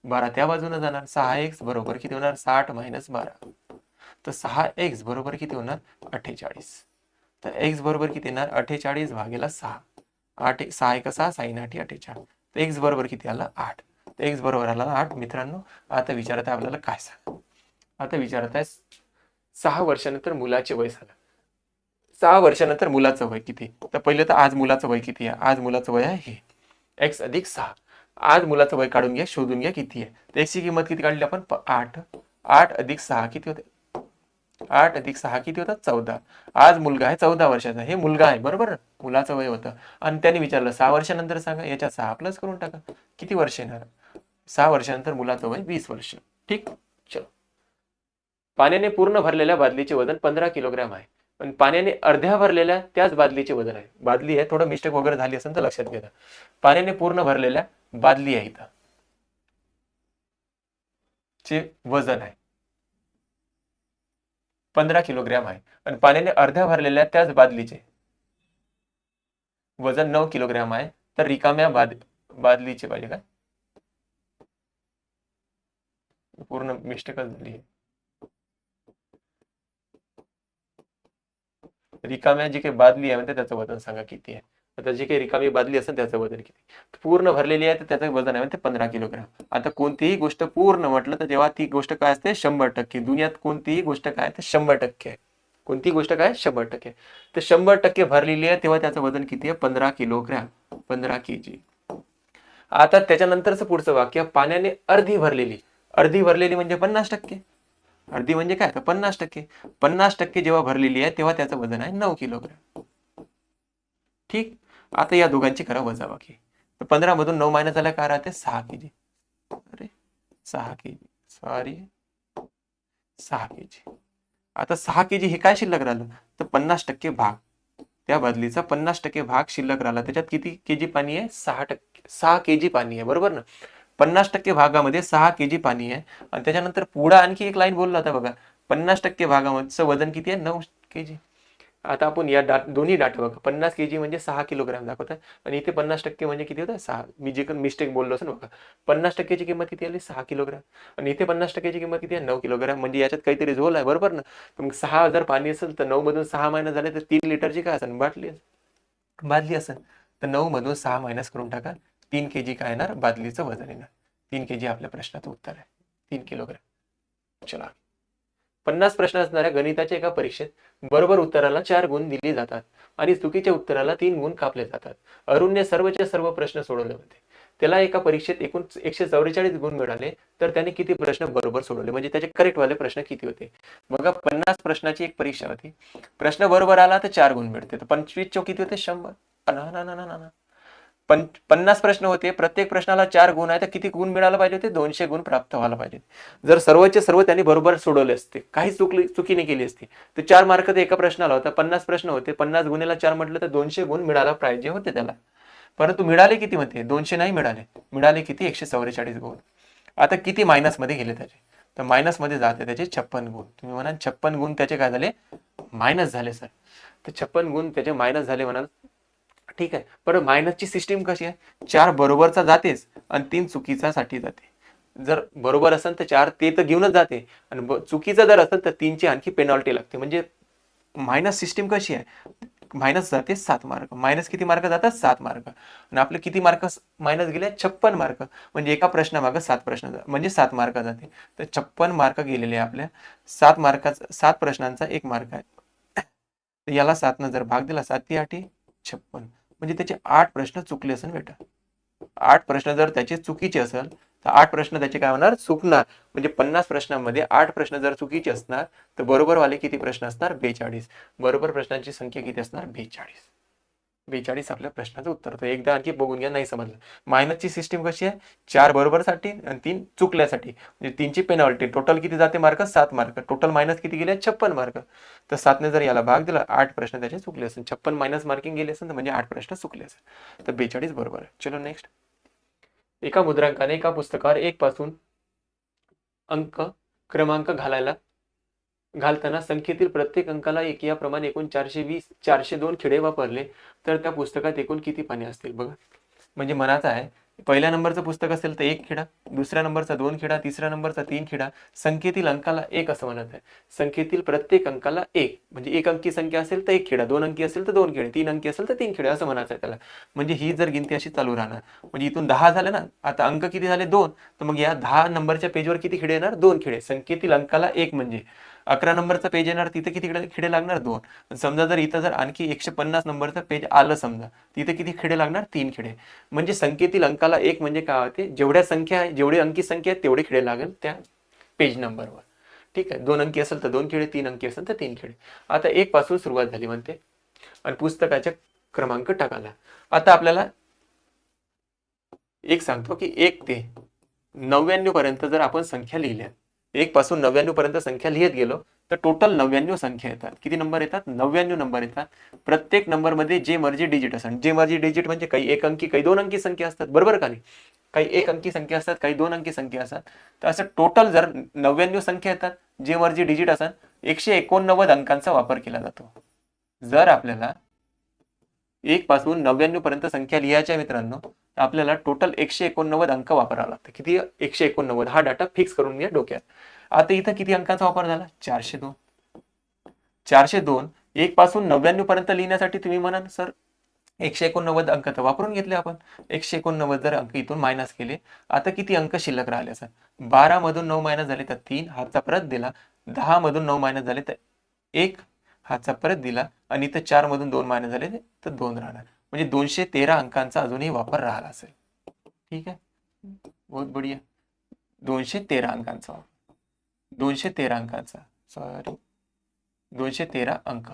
12 त्या बाजूने जाणार. 6x बरोबर किती होणार? 60 - 12. तर 6x बरोबर किती होणार? 48. तर x बरोबर किती येणार? 48 भागेला 6. 8 6 1 6 6 8 48. तर x बरोबर किती आला? 8. तर x बरोबर आला 8 मित्रांनो. आता विचारत आहे आपल्याला काय सांग? आता विचारत आहे 6 वर्षानंतर मुलाचे वय झालं. 6 वर्षानंतर मुलाचं वय किती? तर पहिले तर आज मुलाचं वय किती आहे? आज मुलाचं वय आहे हे x अधिक 6. आज मुलाचं वय काढून घ्या, शोधून घ्या किती आहे. तर x ची किंमत किती काढली आपण? 8. 8 अधिक 6 किती होते? 8 अधिक 6 किती होतात? 14. आज मुलगा आहे 14 वर्षाचा. हे मुलगा आहे, बरोबर? मुलाचं वय होतं. आणि त्याने विचारलं 6 वर्षानंतर सांगा. याच्यात 6 प्लस करून टाका. किती वर्ष येणार? 6 वर्षानंतर मुलाचं वय 20 वर्ष. ठीक. चलो. पाण्याने पूर्ण भरलेल्या बादलीचे वजन 15 किलोग्रॅम आहे. पण पाण्याने अर्ध्या भरलेल्या त्याच बादलीचे वजन आहे. बादली आहे, थोडं मिस्टेक वगैरे झाली असेल तर लक्षात घ्या. पाण्याने पूर्ण भरलेल्या बादली आहे इथं चे वजन आहे 15 किलोग्रॅम आहे. आणि पाण्याने अर्ध्या भरलेल्या त्याच बादलीचे वजन 9 किलोग्रॅम आहे. तर रिकाम्या बादलीचे पाहिजे काय? पूर्ण मिस्टेकच झाली आहे. रिकाम्या जी काही बादली आहे म्हणते त्याचं वजन सांगा किती आहे. आता जी काही रिकामी बादली असेल त्याचं वजन किती? पूर्ण भरलेली आहे तर त्याचं वजन आहे म्हणते 15 किलोग्रॅम. आता कोणतीही गोष्ट पूर्ण म्हटलं तर जेव्हा ती गोष्ट काय असते? 100%. दुनियात कोणतीही गोष्ट काय तर 100% आहे. कोणती गोष्ट काय? 100%. तर 100% भरलेली आहे तेव्हा त्याचं वजन किती आहे? 15 किलोग्रॅम, 15 kg. आता त्याच्यानंतरचं पुढचं वाक्य, पाण्याने अर्धी भरलेली. अर्धी भरलेली म्हणजे 50%. अर्धी म्हणजे काय? तर 50%. 50% जेव्हा भरलेली आहे तेव्हा त्याचं वजन आहे 9 किलोग्रॅम. ठीक. आता या दोघांची करा वजाबाकी. तर 15 मधून 9 मायनस झाल्या काय राहते 6 केजी. अरे 6 केजी सॉरी 6 केजी. आता 6 केजी हे काय शिल्लक राहिलं तर 50% भाग, त्या बादलीचा 50% भाग शिल्लक राहिला. त्याच्यात किती केजी पाणी आहे 6 केजी पाणी आहे बरोबर ना. 50% भागामध्ये 6 केजी पाणी आहे. आणि त्याच्यानंतर पुढे आणखी एक लाईन बोलला होता बघा, 50% भागामधचं वजन किती आहे 9 केजी. आता आपण या दोन्ही डाटा बघा, 50 केजी म्हणजे 6 किलोग्राम दाखवत आहे आणि इथे 50% म्हणजे किती होतं 6. मी जे मिस्टेक बोललो असं बघा, 50%ची किंमत किती आली 6 किलोग्राम आणि इथे 50%ची किंमत किती आहे 9 किलोग्राम. म्हणजे याच्यात काहीतरी झोल आहे बरोबर ना. तर मग 6 जर पाणी असेल तर 9 मधून 6 मायनस झाले तर 3 लिटरची काय असेल बादली असेल. तर 9 मधून 6 मायनस करून टाका, 3 केजी काय येणार बादलीचं वजन येणार. 3 केजी आपल्या प्रश्नाचं उत्तर आहे, 3 किलोग्राम. चला 50 प्रश्न असणाऱ्या गणिताच्या एका परीक्षेत बरोबर उत्तराला 4 गुण दिले जातात आणि चुकीच्या उत्तराला 3 गुण कापले जातात. अरुणने सर्वचे सर्व प्रश्न सोडवले होते. त्याला एका परीक्षेत एकूण 144 गुण मिळाले, तर त्याने किती प्रश्न बरोबर सोडवले, म्हणजे त्याचे करेक्ट वाले प्रश्न किती होते. बघा 50 प्रश्नाची एक परीक्षा होती. प्रश्न बरोबर आला तर 4 गुण मिळते. तर 25 चौक किती होते 100. ना ना ना ना ना 50 प्रश्न होते, प्रत्येक प्रश्नाला 4 गुण आहे, तर किती गुण मिळायला पाहिजे होते 200 गुण प्राप्त व्हायला पाहिजे. जर सर्वचे सर्व त्यांनी बरोबर सोडवले असते, काही चुकीने केली असती, तर 4 मार्क तर एका प्रश्नाला होता. 50 प्रश्न होते, 50 गुणेला 4 म्हटलं तर 200 गुण मिळायला पाहिजे होते त्याला. परंतु मिळाले किती म्हणते 200 नाही मिळाले, मिळाले किती 144 गुण. आता किती मायनस मध्ये गेले त्याचे, तर मायनस मध्ये जाते त्याचे 56 गुण. तुम्ही म्हणाल 56 गुण त्याचे काय झाले मायनस झाले सर, तर 56 गुण त्याचे मायनस झाले म्हणाल. ठीक आहे, पण मायनसची सिस्टीम कशी आहे, 4 बरोबरचा जातेच आणि 3 चुकीचा साठी जाते. जर बरोबर असेल तर 4 ते तर घेऊनच जाते आणि चुकीचा जर असेल तर 3ची आणखी पेनॉल्टी लागते. म्हणजे मायनस सिस्टीम कशी आहे, मायनस जाते 7 मार्क. मायनस किती मार्क जातात 7 मार्क आणि आपले किती मार्क मायनस गेले 56 मार्क. म्हणजे एका प्रश्नामागे 7 प्रश्न म्हणजे 7 मार्क जाते. तर 56 मार्क गेलेले आपल्या 7 मार्काचा 7 प्रश्नांचा 1 मार्क आहे. तर याला 7 न जर भाग दिला 7 × 8 = 56, म्हणजे त्याचे 8 प्रश्न चुकले असेल बेटा. 8 प्रश्न जर त्याचे चुकीचे असेल तर 8 प्रश्न त्याचे काय होणार चुकणार. म्हणजे 50 प्रश्नांमध्ये 8 प्रश्न जर चुकीचे असणार तर बरोबर वाले किती प्रश्न असणार 42. बरोबर प्रश्नांची संख्या किती असणार 42. 42 आपल्या प्रश्नाचं उत्तर. तर एकदा आणखी बघून घ्या, नाही समजलं. मायनसची सिस्टीम कशी आहे, 4 बरोबरसाठी आणि 3 चुकल्यासाठी, म्हणजे 3ची पेनॉल्टी. टोटल किती जाते मार्क 7 मार्क. टोटल मायनस किती गेले 56 मार्क. तर 7 ने जर याला भाग दिला 8 प्रश्न त्याचे चुकले असेल, 56 मायनस मार्किंग गेले असेल तर म्हणजे 8 प्रश्न चुकले असेल. तर 42 बरोबर आहे. चलो नेक्स्ट. एका मुद्रांकाने एका पुस्तकावर 1 पासून अंक क्रमांक घालताना संख्येतील प्रत्येक अंकाला 1 याप्रमाणे एकूण 402 खिळे वापरले तर त्या पुस्तकात एकूण किती पाने असतील. बघा म्हणजे मनाचा आहे, पहिल्या नंबरचं पुस्तक असेल तर 1 खिळा, दुसऱ्या नंबरचा 2 खिळा, तिसऱ्या नंबरचा 3 खिळा, संख्येतील अंकाला 1 असं म्हणत आहे. संख्येतील प्रत्येक अंकाला 1 म्हणजे 1 अंकी संख्या असेल तर 1 खिळा, 2 अंकी असेल तर 2 खिळे, 3 अंकी असेल तर 3 खिळे असं म्हणायचं आहे त्याला. म्हणजे ही जर गिनती अशी चालू राहणार, म्हणजे इथून 10 झाले ना, आता अंक किती झाले 2, तर मग या 10 नंबरच्या पेजवर किती खिळे येणार 2 खिळे. संख्येतील अंकाला 1 म्हणजे 11 नंबरचा पेज येणार, तिथे किती खिळे लागणार 2. समजा जर इथं जर आणखी 150 नंबरचं पेज आलं समजा, तिथे किती खिळे लागणार 3 खिळे. म्हणजे संख्येतील अंकाला 1 म्हणजे काय होते, जेवढी अंकी संख्या आहे तेवढे खिळे लागेल त्या पेज नंबरवर. ठीक आहे, 2 अंकी असेल तर 2 खिळे, 3 अंकी असेल तर 3 खिळे. आता 1 पासून सुरुवात झाली म्हणते आणि पुस्तकाचा क्रमांक टाकाला. आता आपल्याला एक सांगतो की 1 ते 99 पर्यंत जर आपण संख्या लिहिल्या, 1 पासून 99 पर्यंत संख्या लिहित गेलो तर टोटल 99 संख्या येतात. किती नंबर येतात 99 नंबर येतात. प्रत्येक नंबर मध्ये जे मर्जी डिजिट असतात, जे मर्जी डिजिट म्हणजे काही 1 अंकी काही 2 अंकी संख्या असतात बरोबर का नाही, काही 1 अंकी संख्या असतात, काही 2 अंकी संख्या असतात. तर असं टोटल जर 99 संख्या येतात, जे मर्जी डिजिट असतात, 189 अंकांचा वापर केला जातो. जर आपल्याला 1 पासून 99 पर्यंत संख्या लिहायच्या मित्रांनो, आपल्याला टोटल 189 अंक वापरावा लागतं. किती 189, हा डाटा फिक्स करून घ्या डोक्यात. आता इथं किती अंकांचा वापर झाला 402. 402 1 पासून 99 पर्यंत लिहिण्यासाठी तुम्ही म्हणाल सर 189 अंक तर वापरून घेतले आपण. 189 जर अंक इथून मायनस केले, आता किती अंक शिल्लक राहिले सर 12 मधून 9 मायनस झाले तर 3, हातचा परत दिला. 10 मधून 9 मायनस झाले तर 1, हातचा परत दिला आणि इथं 4 मधून 2 मायनस झाले तर 2 राहणार. म्हणजे 213 अंकांचा अजूनही वापर राहिला असेल. ठीक आहे, बहुत बढिया. 213 अंकांचा, 213 अंकांचा सॉरी 213 अंक,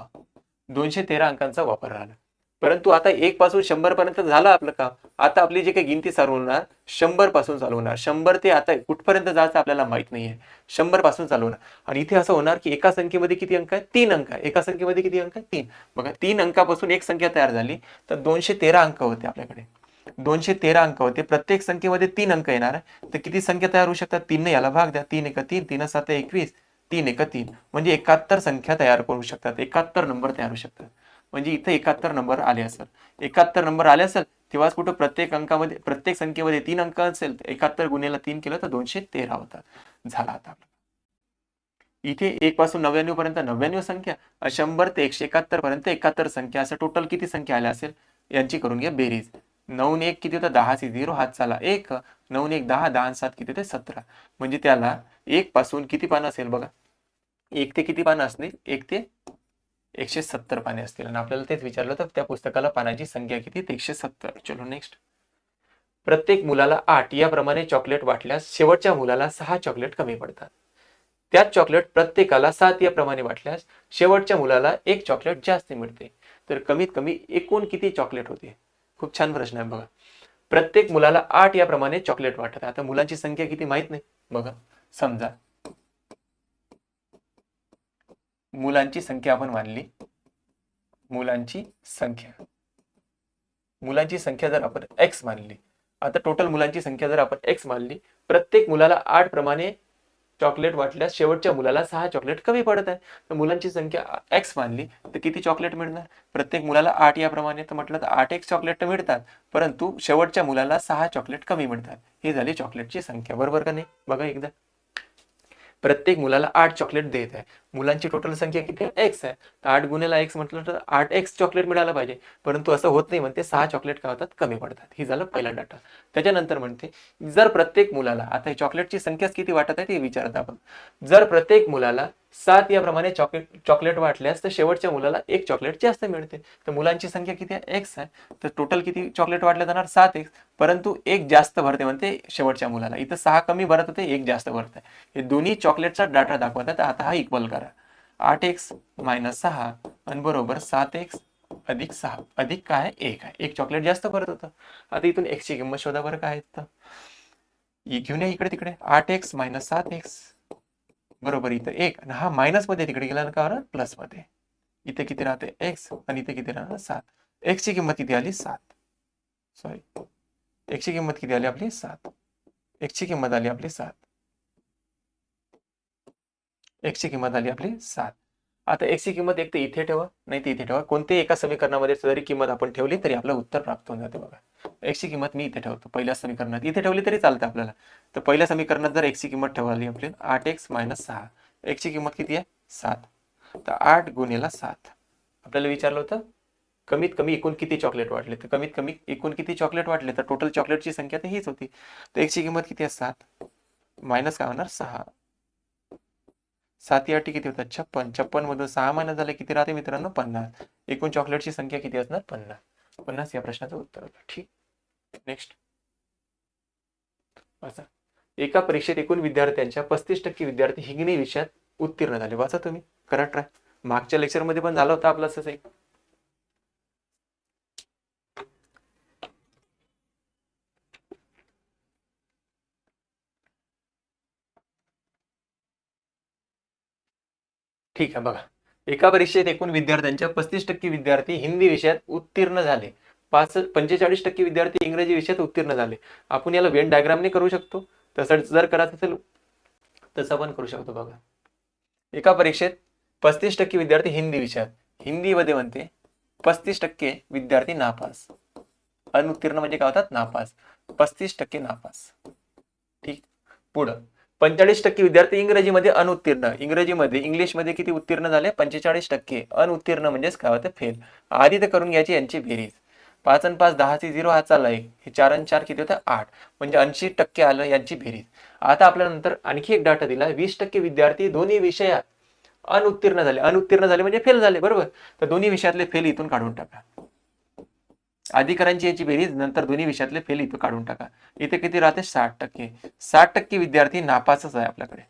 213 अंकांचा वापर राहिला. परंतु आता 1 पासून 100 पर्यंत झालं आपलं काम. आता आपली जी काही गिनती चालू होणार 100 पासून चालू होणार. 100 ते आता कुठपर्यंत जायचं आपल्याला माहित नाहीये. 100 पासून चालू होणार आणि इथे असं होणार की एका संख्येमध्ये किती अंक आहे? 3 अंक आहे. एका संख्येमध्ये किती अंक आहे? 3. बघा 3 अंकापासून एक संख्या तयार झाली तर 213 अंक होते आपल्याकडे. 213 अंक होते. प्रत्येक संख्येमध्ये 3 अंक येणार आहे. तर किती संख्या तयार होऊ शकतात? 3 ने याला भाग द्या. 3 1 3, 3 7 21, 3 1 3 म्हणजे 71 संख्या तयार करू शकतात. 71 नंबर तयार होऊ शकतात. म्हणजे इथे 71 नंबर आले असेल. 71 नंबर आले असेल तेव्हाच कुठं प्रत्येक अंकामध्ये प्रत्येक संख्येमध्ये 3 अंक असेल. 71 गुणिले 3 केलं तर 213 होतात. झाला आता इथे 1 पासून 99 पर्यंत 99 संख्या, 100 ते 171 पर्यंत 71 संख्या, असं टोटल किती संख्या आल्या असेल यांची करून घ्या बेरीज. 9 1 किती होतं? 10 चे 0 हात चाला 1, 9 1 10, 10 7 किती होते? 17. म्हणजे त्याला 1 पासून किती पानं असेल बघा. 1 ते किती पानं असतील? 1 ते 170 पाने असतील आणि आपल्याला तेच विचारलं तर त्या पुस्तकाला पानाची संख्या किती? 170. चलो नेक्स्ट. प्रत्येक मुलाला 8 याप्रमाणे चॉकलेट वाटल्यास शेवटच्या मुलाला 6 चॉकलेट कमी पडतात. त्याच चॉकलेट प्रत्येकाला 7 याप्रमाणे वाटल्यास शेवटच्या मुलाला 1 चॉकलेट जास्त मिळते. तर कमीत कमी एकूण किती चॉकलेट होते? खूप छान प्रश्न आहे बघा. प्रत्येक मुलाला 8 याप्रमाणे चॉकलेट वाटत. आता मुलांची संख्या किती माहित नाही. बघा समजा मुलांची संख्या आपण मानली. मुलांची संख्या जर आपण x मानली. आता टोटल मुलांची संख्या जर आपण x मानली, प्रत्येक मुलाला 8 प्रमाणे चॉकलेट वाटल्यास शेवटच्या मुलाला 6 चॉकलेट कमी पडत आहे. तर मुलांची संख्या x मानली तर किती चॉकलेट मिळणार? प्रत्येक मुलाला 8 याप्रमाणे तर म्हटलं तर 8x चॉकलेट मिळतात, परंतु शेवटच्या मुलाला 6 चॉकलेट कमी मिळतात. ही झाली चॉकलेटची संख्या. बरोबर का नाही? बघा एकदा. प्रत्येक मुलाला 8 चॉकलेट देत आहे. मुलांची टोटल संख्या किती आहे? x आहे. तर 8 गुणिले x म्हटलं तर 8x चॉकलेट मिळायला पाहिजे, परंतु असं होत नाही. म्हणते 6 चॉकलेट काय होतात? कमी पडतात. ही झालं पहिला डाटा. त्याच्यानंतर म्हणते जर प्रत्येक मुलाला, आता चॉकलेटची संख्याच किती वाटत आहे ते विचारत आपण. जर प्रत्येक मुलाला 7 याप्रमाणे चॉकलेट वाटल्यास तर शेवटच्या मुलाला 1 चॉकलेट जास्त मिळते. तर मुलांची संख्या किती आहे? x आहे. तर टोटल किती चॉकलेट वाटले जाणार? 7x, परंतु 1 जास्त भरते म्हणते शेवटच्या मुलाला. इथं 6 कमी भरत होते, 1 जास्त भरत आहे. हे दोन्ही चॉकलेटचा डाटा दाखवतात. आता हा इक्वल करा. 8x - 6 आणि बरोबर 7x अधिक 6 अधिक काय? 1 आहे. 1 चॉकलेट जास्त भरत होतं. आता इथून x ची किंमत शोधा बरं. काय आहे? घेऊन या इकडे तिकडे. 8x - 7x बरोबर इथं 1 आणि हा मायनस मध्ये तिकडे गेला का प्लस मध्ये. इथे किती राहते? x आणि इथे किती राहणार? 7. x ची किंमत किती आली? 7. सॉरी, x ची किंमत किती आली आपली? 7. x ची किंमत आली आपली 7. x ची किंमत आली आपली 7. आता x ची किंमत एक तर इथे ठेवा, नाही तर इथे ठेवा. कोणत्याही एका समीकरणामध्ये जरी किंमत आपण ठेवली तरी आपलं उत्तर प्राप्त होऊन जाते. बघा x ची किंमत मी इथे ठेवतो. पहिल्या समीकरणात इथे ठेवली तरी चालते आपल्याला. तर पहिल्या समीकरणात जर x ची किंमत ठेवली आपली 8x - 6, x ची किंमत किती आहे? 7. तर 8 गुणिले 7. आपल्याला विचारलं होतं कमीत कमी एकूण किती चॉकलेट वाटले. तर कमीत कमी एकूण किती चॉकलेट वाटले तर टोटल चॉकलेटची संख्या तर हीच होती. तर x ची किंमत किती आहे? 7 मायनस काय होणार? 6. 7 या किती होतात? 56. 56 मधून 6 मायनस झाले किती राहते मित्रांनो? 50. एकूण चॉकलेटची संख्या किती असणार? 50. 50 या प्रश्नाचं उत्तर होतं. ठीक. नेक्स्ट. वाचा. एका परीक्षेत एकूण विद्यार्थ्यांच्या 35% विद्यार्थी हिंगणी विषयात उत्तीर्ण झाले. वाचा तुम्ही, करा ट्राय. मागच्या लेक्चरमध्ये पण झालं होतं आपलं असंच एक. ठीक आहे बघा. एका परीक्षेत एकूण विद्यार्थ्यांच्या 35% विद्यार्थी हिंदी विषयात उत्तीर्ण झाले. 45% विद्यार्थी इंग्रजी विषयात उत्तीर्ण झाले. आपण याला वेन डायग्रामने करू शकतो. तसं जर करायचं असेल तसं पण करू शकतो. बघा एका परीक्षेत 35% विद्यार्थी हिंदी विषयात, हिंदीमध्ये म्हणते 35% विद्यार्थी नापास. अनुत्तीर्ण म्हणजे काय होतात? नापास. 35% नापास. ठीक. पुढं 45% विद्यार्थी इंग्रजीमध्ये अनुत्तीर्ण. इंग्रजीमध्ये इंग्लिशमध्ये किती उत्तीर्ण झाले? 45%. अनुत्तीर्ण म्हणजेच काय होतं? फेल. आधी तर करून घ्यायची यांची बेरीज. 5 आणि 5 10 चे 0 हा चालला 1. हे 4 आणि 4 किती होतं? 8. म्हणजे 80% आलं यांची बेरीज. आता आपल्या नंतर आणखी एक डाटा दिला. 20% विद्यार्थी दोन्ही विषयात अनुत्तीर्ण झाले. अनुत्तीर्ण झाले म्हणजे फेल झाले. बरोबर. तर दोन्ही विषयातले फेल इथून काढून टाका. अधिकाऱ्यांची याची बेरीज, नंतर दोन्ही विषयातले फेल इथं काढून टाका. इथे किती राहते? 60%. 60% विद्यार्थी नापासच आहे आपल्याकडे.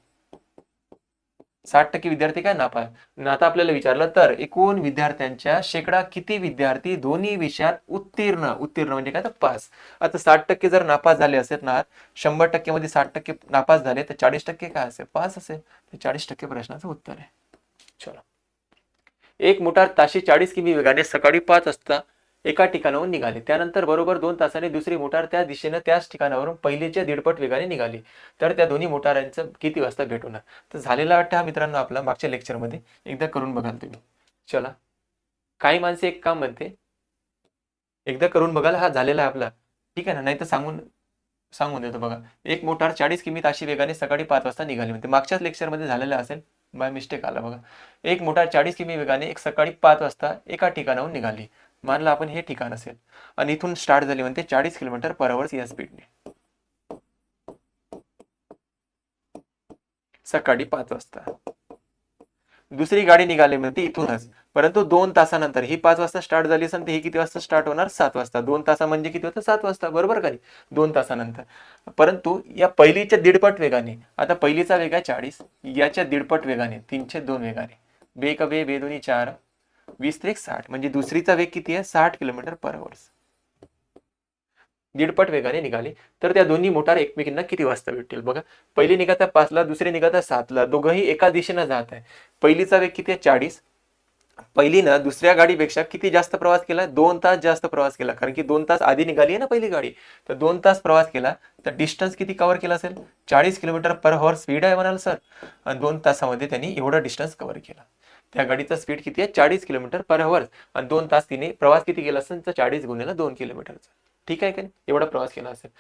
60% विद्यार्थी काय नापास. आता आपल्याला विचारलं तर एकूण विद्यार्थ्यांच्या शेकडा किती विद्यार्थी दोन्ही विषयात उत्तीर्ण म्हणजे काय तर पास. आता 60% जर नापास झाले असेल ना, 100% मध्ये 60% नापास झाले तर 40% काय असेल, पास असेल. तर 40% प्रश्नाचं उत्तर आहे. चला, एक मोटार ताशी 40 किमी वेगाने सकाळी 5 वाजता एका ठिकाणाहून निघाली. त्यानंतर बरोबर 2 तासाने दुसरी मोटार त्या दिशेने त्याच ठिकाणावरून पहिलीच्या दीडपट वेगाने निघाली. तर त्या दोन्ही मोटारांचं किती वाजता भेट होणार. तर झालेला वाटतं हा मित्रांनो आपला मागच्या लेक्चरमध्ये, एकदा करून बघाल तुम्ही. चला, काही माणसे एक काम म्हणते, एकदा करून बघाल. हा झालेला आहे आपला, ठीक आहे ना. नाही तर सांगून देतो बघा. एक मोटार 40 किमी ताशी वेगाने सकाळी 5 वाजता निघाली म्हणते. मागच्याच लेक्चरमध्ये झालेलं असेल, बाय मिस्टेक आला बघा. एक मोटार 40 किमी वेगाने एक सकाळी 5 वाजता एका ठिकाणाहून निघाली. मानलं आपण हे ठिकाण असेल आणि इथून स्टार्ट झाली म्हणते 40 किलोमीटर पर आवर या स्पीडने सकाळी 5 वाजता. दुसरी गाडी निघाली म्हणते इथूनच, परंतु 2 तासानंतर. ही 5 वाजता स्टार्ट झाली असेल तर ही किती वाजता स्टार्ट होणार, 7 वाजता. 2 तासा म्हणजे किती होतं, 7 वाजता, बरोबर का नाही. 2 तासानंतर. परंतु या पहिलीच्या दीडपट वेगाने, आता पहिलीचा वेग आहे 40, याच्या दीडपट वेगाने 302 वेगाने, बे बे बे दोन्ही 4, 20 त्रिक 60, म्हणजे दुसरीचा वेग किती आहे, 60 किलोमीटर पर आवर. दीडपट वेगाने निघाली. तर त्या दोन्ही मोटार एकमेकींना किती वाजता भेटतील बघा. पहिली निघत आहे 5 ला, दुसरी निघत आहे 7 ला. दोघंही एका दिशेनं जात आहे. पहिलीचा वेग किती आहे, 40. पहिलीनं दुसऱ्या गाडीपेक्षा किती जास्त प्रवास केला, 2 तास जास्त प्रवास केला. कारण की 2 तास आधी निघाली आहे ना पहिली गाडी. तर 2 तास प्रवास केला तर डिस्टन्स किती कव्हर केला असेल, 40 किलोमीटर पर आवर स्पीड आहे म्हणाल सर. आणि 2 तासामध्ये त्यांनी एवढा डिस्टन्स कव्हर केला. त्या गाडीचा स्पीड किती आहे, 40 किलोमीटर पर आवर. आणि 2 तास तिने प्रवास किती केला असेल तर 40 गुणिले 2 किलोमीटरचा. ठीक आहे का नाही, एवढा प्रवास केला असेल.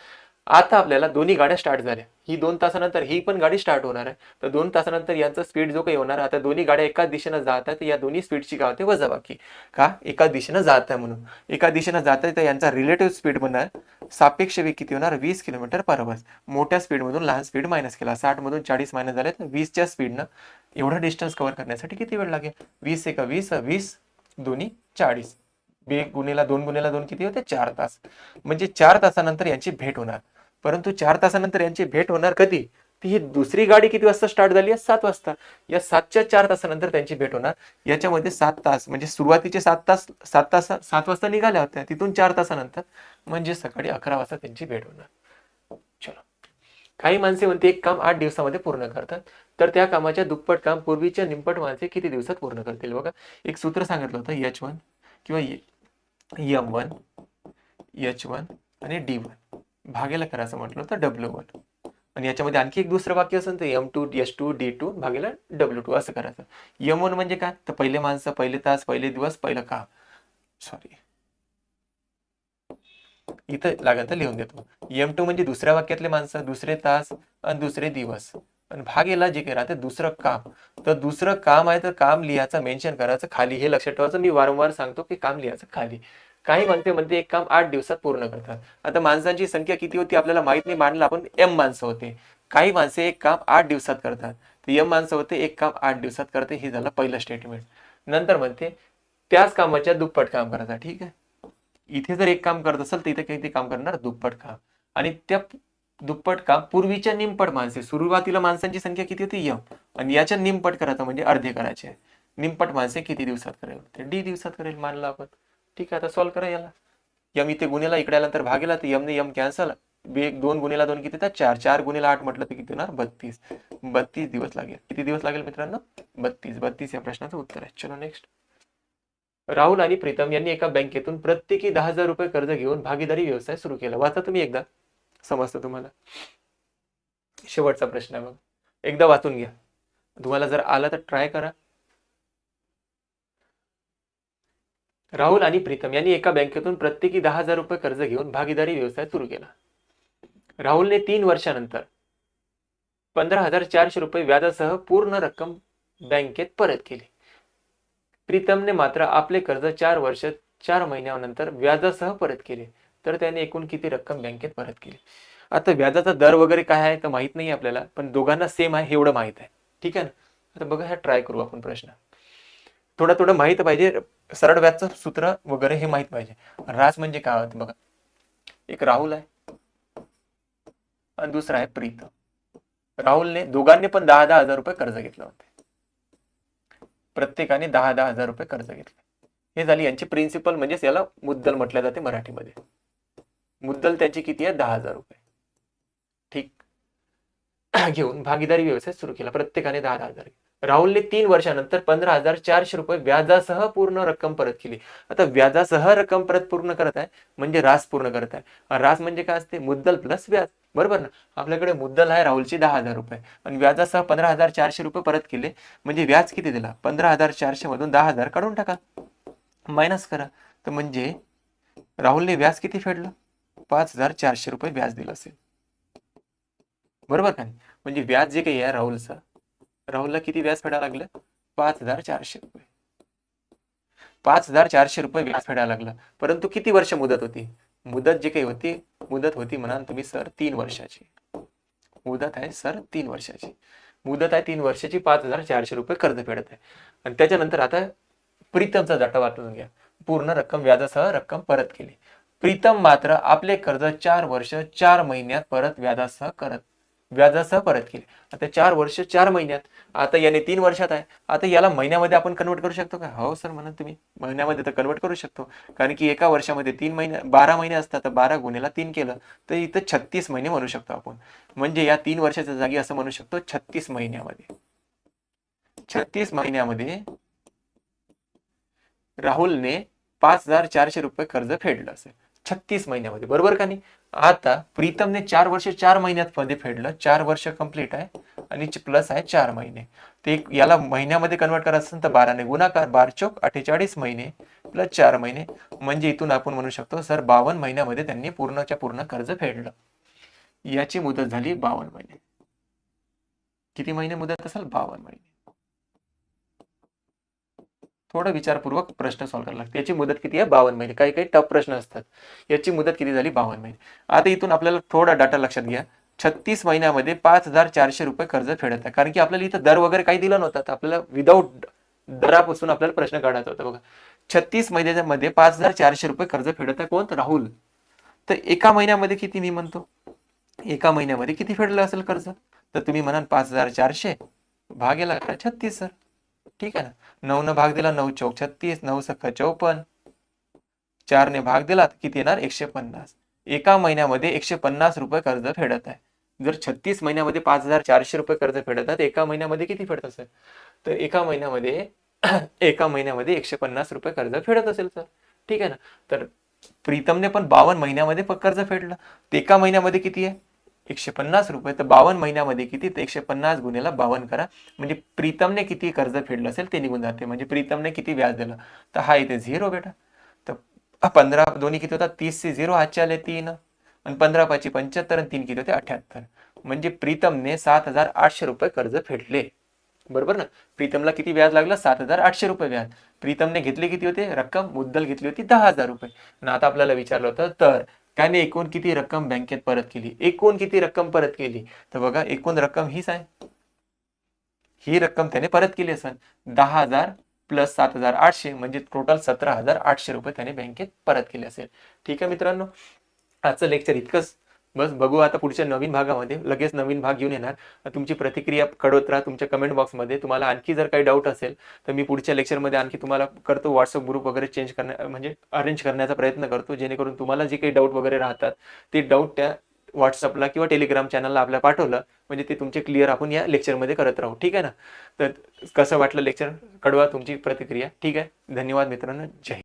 आता आपल्याला दोन्ही गाड्या स्टार्ट झाल्या. ही 2 तासानंतर ही पण गाडी स्टार्ट होणार आहे. तर 2 तासानंतर यांचा स्पीड जो काही होणार, आता दोन्ही गाड्या एकाच दिशेनं जात आहेत, या दोन्ही स्पीडची काय होते, वजाबाकी. का, एका दिशेनं जात आहे म्हणून. एका दिशेनं जात आहे तर यांचा रिलेटिव्ह स्पीड म्हणणार, सापेक्ष वेग किती होणार, 20 किलोमीटर पर आवर. मोठ्या स्पीडमधून लहान स्पीड मायनस केला. 60 मधून 40 मायनस झाले तर 20च्या स्पीडनं एवढा डिस्टन्स कव्हर करण्यासाठी किती वेळ लागेल, 20 एका 20, 20 दोन्ही 40, वेग गुणिला 2 गुणिला 2 किती होते, 4 तास. म्हणजे 4 तासानंतर यांची भेट होणार. परंतु 4 तासानंतर यांची भेट होणार कधी, ती ही दुसरी गाडी किती वाजता स्टार्ट झाली आहे, 7 वाजता. या 7च्या 4 तासानंतर त्यांची भेट होणार. याच्यामध्ये 7 तास म्हणजे सुरुवातीचे 7 वाजता निघाल्या होत्या, तिथून 4 तासानंतर म्हणजे सकाळी 11 वाजता त्यांची भेट होणार. चलो, काही माणसे म्हणते एक काम 8 दिवसामध्ये पूर्ण करतात. तर त्या कामाच्या दुप्पट काम पूर्वीच्या निमपट माणसे किती दिवसात पूर्ण करतील बघा. एक सूत्र सांगितलं होतं, H1 किंवा M1, H1 आणि D1 भागेला करायचं म्हटलं तर W1. आणि याच्यामध्ये आणखी एक दुसरं वाक्य असेल तर M2 S2 D2 भागेला W2 असं करायचं. M1 म्हणजे काय, तर पहिले माणसं, पहिले तास, पहिले दिवस, पहिलं काम. सॉरी, इथं लागेल तर लिहून देतो. M2 म्हणजे दुसऱ्या वाक्यातले माणसं, दुसरे तास आणि दुसरे दिवस. आणि भागेला जे काही राहते दुसरं काम. तर दुसरं काम आहे तर काम लिहायचं, मेन्शन करायचं खाली. हे लक्षात ठेवायचं, मी वारंवार सांगतो की काम लिहायचं खाली. काही म्हणते एक काम 8 दिवसात पूर्ण करतात. आता माणसांची संख्या किती होती आपल्याला माहित नाही, मानलं आपण M माणसं होते. काही माणसे एक काम 8 दिवसात करतात. तर M माणसं होते, एक काम 8 दिवसात करते. हे झालं पहिलं स्टेटमेंट. नंतर म्हणते त्याच कामाच्या दुप्पट काम करायचं. ठीक आहे, इथे जर एक काम करत असेल तर इथे किती काम करणार, दुप्पट काम. आणि त्या दुप्पट काम पूर्वीच्या निमपट माणसे, सुरुवातीला माणसांची संख्या किती होती, M, आणि याच्या निमपट करायचं म्हणजे अर्धे करायचे. निमपट माणसे किती दिवसात करेल, ते D दिवसात करेल मानलं आपण. ठीक आहे, आता सॉल्व्ह करा याला. M इथे गुन्हेला इकडे आल्यानंतर भागेला तर M ने M कॅन्सल. 2 गुणिला 2 किती येतात, 4, 4 गुणिला 8 म्हटलं तर किती होणार, 32. 32 दिवस लागेल. किती दिवस लागेल मित्रांनो, 32 या प्रश्नाचं उत्तर आहे. चलो नेक्स्ट. राहुल आणि प्रीतम यांनी एका बँकेतून प्रत्येकी 10,000 रुपये कर्ज घेऊन भागीदारी व्यवसाय सुरू केला. वाचा तुम्ही एकदा, समजतं तुम्हाला. शेवटचा प्रश्न आहे बघ, एकदा वाचून घ्या. तुम्हाला जर आला तर ट्राय करा. राहुल आणि प्रीतम यांनी एका बँकेतून प्रत्येकी 10,000 रुपये कर्ज घेऊन भागीदारी व्यवसाय सुरू केला. राहुलने 3 वर्षानंतर 15,400 रुपये व्याजासह पूर्ण रक्कम बँकेत परत केली. प्रीतमने मात्र आपले कर्ज 4 वर्ष 4 महिन्यानंतर व्याजासह परत केले. तर त्याने एकूण किती रक्कम बँकेत परत केली. आता व्याजाचा दर वगैरे काय आहे तर माहित नाही आपल्याला, पण दोघांना सेम आहे एवढं माहित आहे. ठीक आहे ना. आता बघा, ह्या ट्राय करू आपण प्रश्न. थोडं माहित पाहिजे, सरळ व्याजचं सूत्र वगैरे हे माहित पाहिजे. रास म्हणजे काय होतं बघा, एक राहुल आहे आणि दुसरा आहे प्रीतम. राहुलने दोघांनी पण 10,000 रुपये कर्ज घेतलं होते. प्रत्येकाने 10,000 रुपये कर्ज घेतले. हे झाली यांची प्रिन्सिपल, म्हणजेच याला मुद्दल म्हटलं जाते मराठीमध्ये. मुद्दल त्यांची किती आहे? 10,000 रुपये. ठीक. घेऊन भागीदारी व्यवसाय सुरू केला. प्रत्येकाने 10,000. राहुलने 3 वर्षानंतर 15,400 रुपये व्याजासह पूर्ण रक्कम परत केली. आता व्याजासह रक्कम पूर्ण करत आहे म्हणजे रास पूर्ण करत आहे. रास म्हणजे काय असते? मुद्दल प्लस व्याज. बरोबर ना? आपल्याकडे मुद्दल आहे राहुलची 10,000 रुपये आणि व्याजासह 15,400 रुपये परत केले, म्हणजे व्याज किती दिला? 15,400 मधून 10,000 काढून टाका, मायनस करा. तर म्हणजे राहुलने व्याज किती फेडलं? 5,400 रुपये व्याज दिलं असेल. बरोबर का? म्हणजे व्याज जे काही आहे राहुलला किती व्याज फेडायला लागलं? 5,400 रुपये. 5,400 रुपये व्याज फेडायला लागलं. परंतु किती वर्ष मुदत होती? मुदत जे काही होती, मुदत होती म्हणाल तुम्ही सर 3 वर्षाची. मुदत आहे सर 3 वर्षाची. मुदत आहे 3 वर्षाची. 5,400 रुपये कर्ज फेडत आहे. आणि त्याच्यानंतर आता प्रीतमचा डाटा वाटून घ्या. पूर्ण रक्कम व्याजासह रक्कम परत केली. प्रीतम मात्र आपले कर्ज 4 वर्ष 4 महिन्यात व्याजासह परत केले. आता 4 वर्ष 4 महिन्यात. आता याने 3 वर्षात आहे. आता याला महिन्यामध्ये आपण कन्वर्ट करू शकतो का? हो सर म्हणा तुम्ही, महिन्यामध्ये तर कन्वर्ट करू शकतो. कारण की एका वर्षामध्ये 3 महिने 12 महिने असतात, तर 12 गुणिले 3 केलं तर इथं 36 महिने म्हणू शकतो आपण. म्हणजे या 3 वर्षाच्या जागी असं म्हणू शकतो 36 महिन्यामध्ये. 36 महिन्यामध्ये राहुलने 5,400 रुपये कर्ज फेडलं असेल 36 महिन्यामध्ये. बरोबर का नाही? आता प्रीतमने 4 वर्ष 4 महिन्यात मध्ये फेडलं. 4 वर्ष कंप्लीट आहे आणि प्लस आहे 4 महिने. ते याला महिन्यामध्ये कन्वर्ट करायचं असेल तर 12 ने गुणाकार, 12 चौक 48 महिने प्लस 4 महिने. म्हणजे इथून आपण म्हणू शकतो सर 52 महिन्यामध्ये त्यांनी पूर्णच्या पूर्ण कर्ज फेडलं. याची मुदत झाली 52 महिने. किती महिने मुदत असेल? 52 महिने. थोडं विचारपूर्वक प्रश्न सॉल्व्ह करायला लागते. याची मुदत किती आहे? 52 महिने. काही टफ प्रश्न असतात. याची मुदत किती झाली? 52 महिने. आता इथून आपल्याला थोडा डाटा लक्षात घ्या. 36 महिन्यामध्ये 5,400 रुपये कर्ज फेडत आहे. कारण की आपल्याला इथं दर वगैरे काही दिला नव्हता, तर आपल्याला विदाऊट दरापासून आपल्याला प्रश्न काढायचा होता. बघा, 36 महिन्यामध्ये 5,400 रुपये कर्ज फेडत आहे कोण? राहुल. तर एका महिन्यामध्ये किती, मी म्हणतो एका महिन्यामध्ये किती फेडलं असेल कर्ज? तर तुम्ही म्हणाल 5,400 भागेला 36 सर. ठीक आहे ना? 9 ने भाग दिला, 9 चौक 36, 9 सख्खा 54, 4 ने भाग दिला किती येणार? 150. एका महिन्यामध्ये 150 रुपये कर्ज फेडत आहे. जर 36 महिन्यामध्ये 5,400 रुपये कर्ज फेडत आहे, एका महिन्यामध्ये किती फेडत असेल? तर एका महिन्यामध्ये 150 रुपये कर्ज फेडत असेल सर. ठीक आहे ना? तर प्रीतमने पण 52 महिन्यामध्ये कर्ज फेडलं. एका महिन्यामध्ये किती आहे? 150 रुपये. तर 52 महिन्यामध्ये किती? तर 150 गुणिले 52 करा. म्हणजे प्रीतमने किती कर्ज फेडलं असेल ते निघून जाते. म्हणजे प्रीतमने किती व्याज दिलं? तर हा इथे 0 बेटा. तर 15 दोन्ही किती होतात? 30 से 0 हातचे आले 3 आणि 15 5 75 आणि 3 किती होते? 78. म्हणजे प्रीतमने 7,800 रुपये कर्ज फेडले. बरोबर ना? प्रीतमला किती व्याज लागलं? 7,800 रुपये व्याज. प्रीतमने घेतले किती होते? रक्कम मुद्दल घेतली होती 10,000 रुपये. आणि आता आपल्याला विचारलं होतं तर त्याने एकूण किती रक्कम बँकेत परत केली? एकूण किती रक्कम परत केली? तर बघा, एकूण रक्कम हीच आहे. ही रक्कम त्याने परत केली असेल 10,000 प्लस 7,800 म्हणजे टोटल 17,800 रुपये त्याने बँकेत परत केले असेल. ठीक आहे मित्रांनो, आजचं लेक्चर इतकंच. बस बघू आता पुढच्या नवीन भागामध्ये. लगेच नवीन भाग घेऊन येणार. तुमची प्रतिक्रिया कळवत राहा तुमच्या कमेंट बॉक्समध्ये. तुम्हाला आणखी जर काही डाऊट असेल तर मी पुढच्या लेक्चरमध्ये आणखी तुम्हाला करतो. व्हॉट्सअप ग्रुप वगैरे चेंज म्हणजे अरेंज करण्याचा प्रयत्न करतो, जेणेकरून तुम्हाला जे काही डाऊट वगैरे राहतात ते डाऊट त्या व्हॉट्सअपला किंवा टेलिग्राम चॅनलला आपल्या पाठवलं म्हणजे ते तुमचे क्लिअर आपण या लेक्चरमध्ये करत राहू. ठीक आहे ना? तर कसं वाटलं लेक्चर? कळवा तुमची प्रतिक्रिया. ठीक आहे. धन्यवाद मित्रांनो. जय हिंद.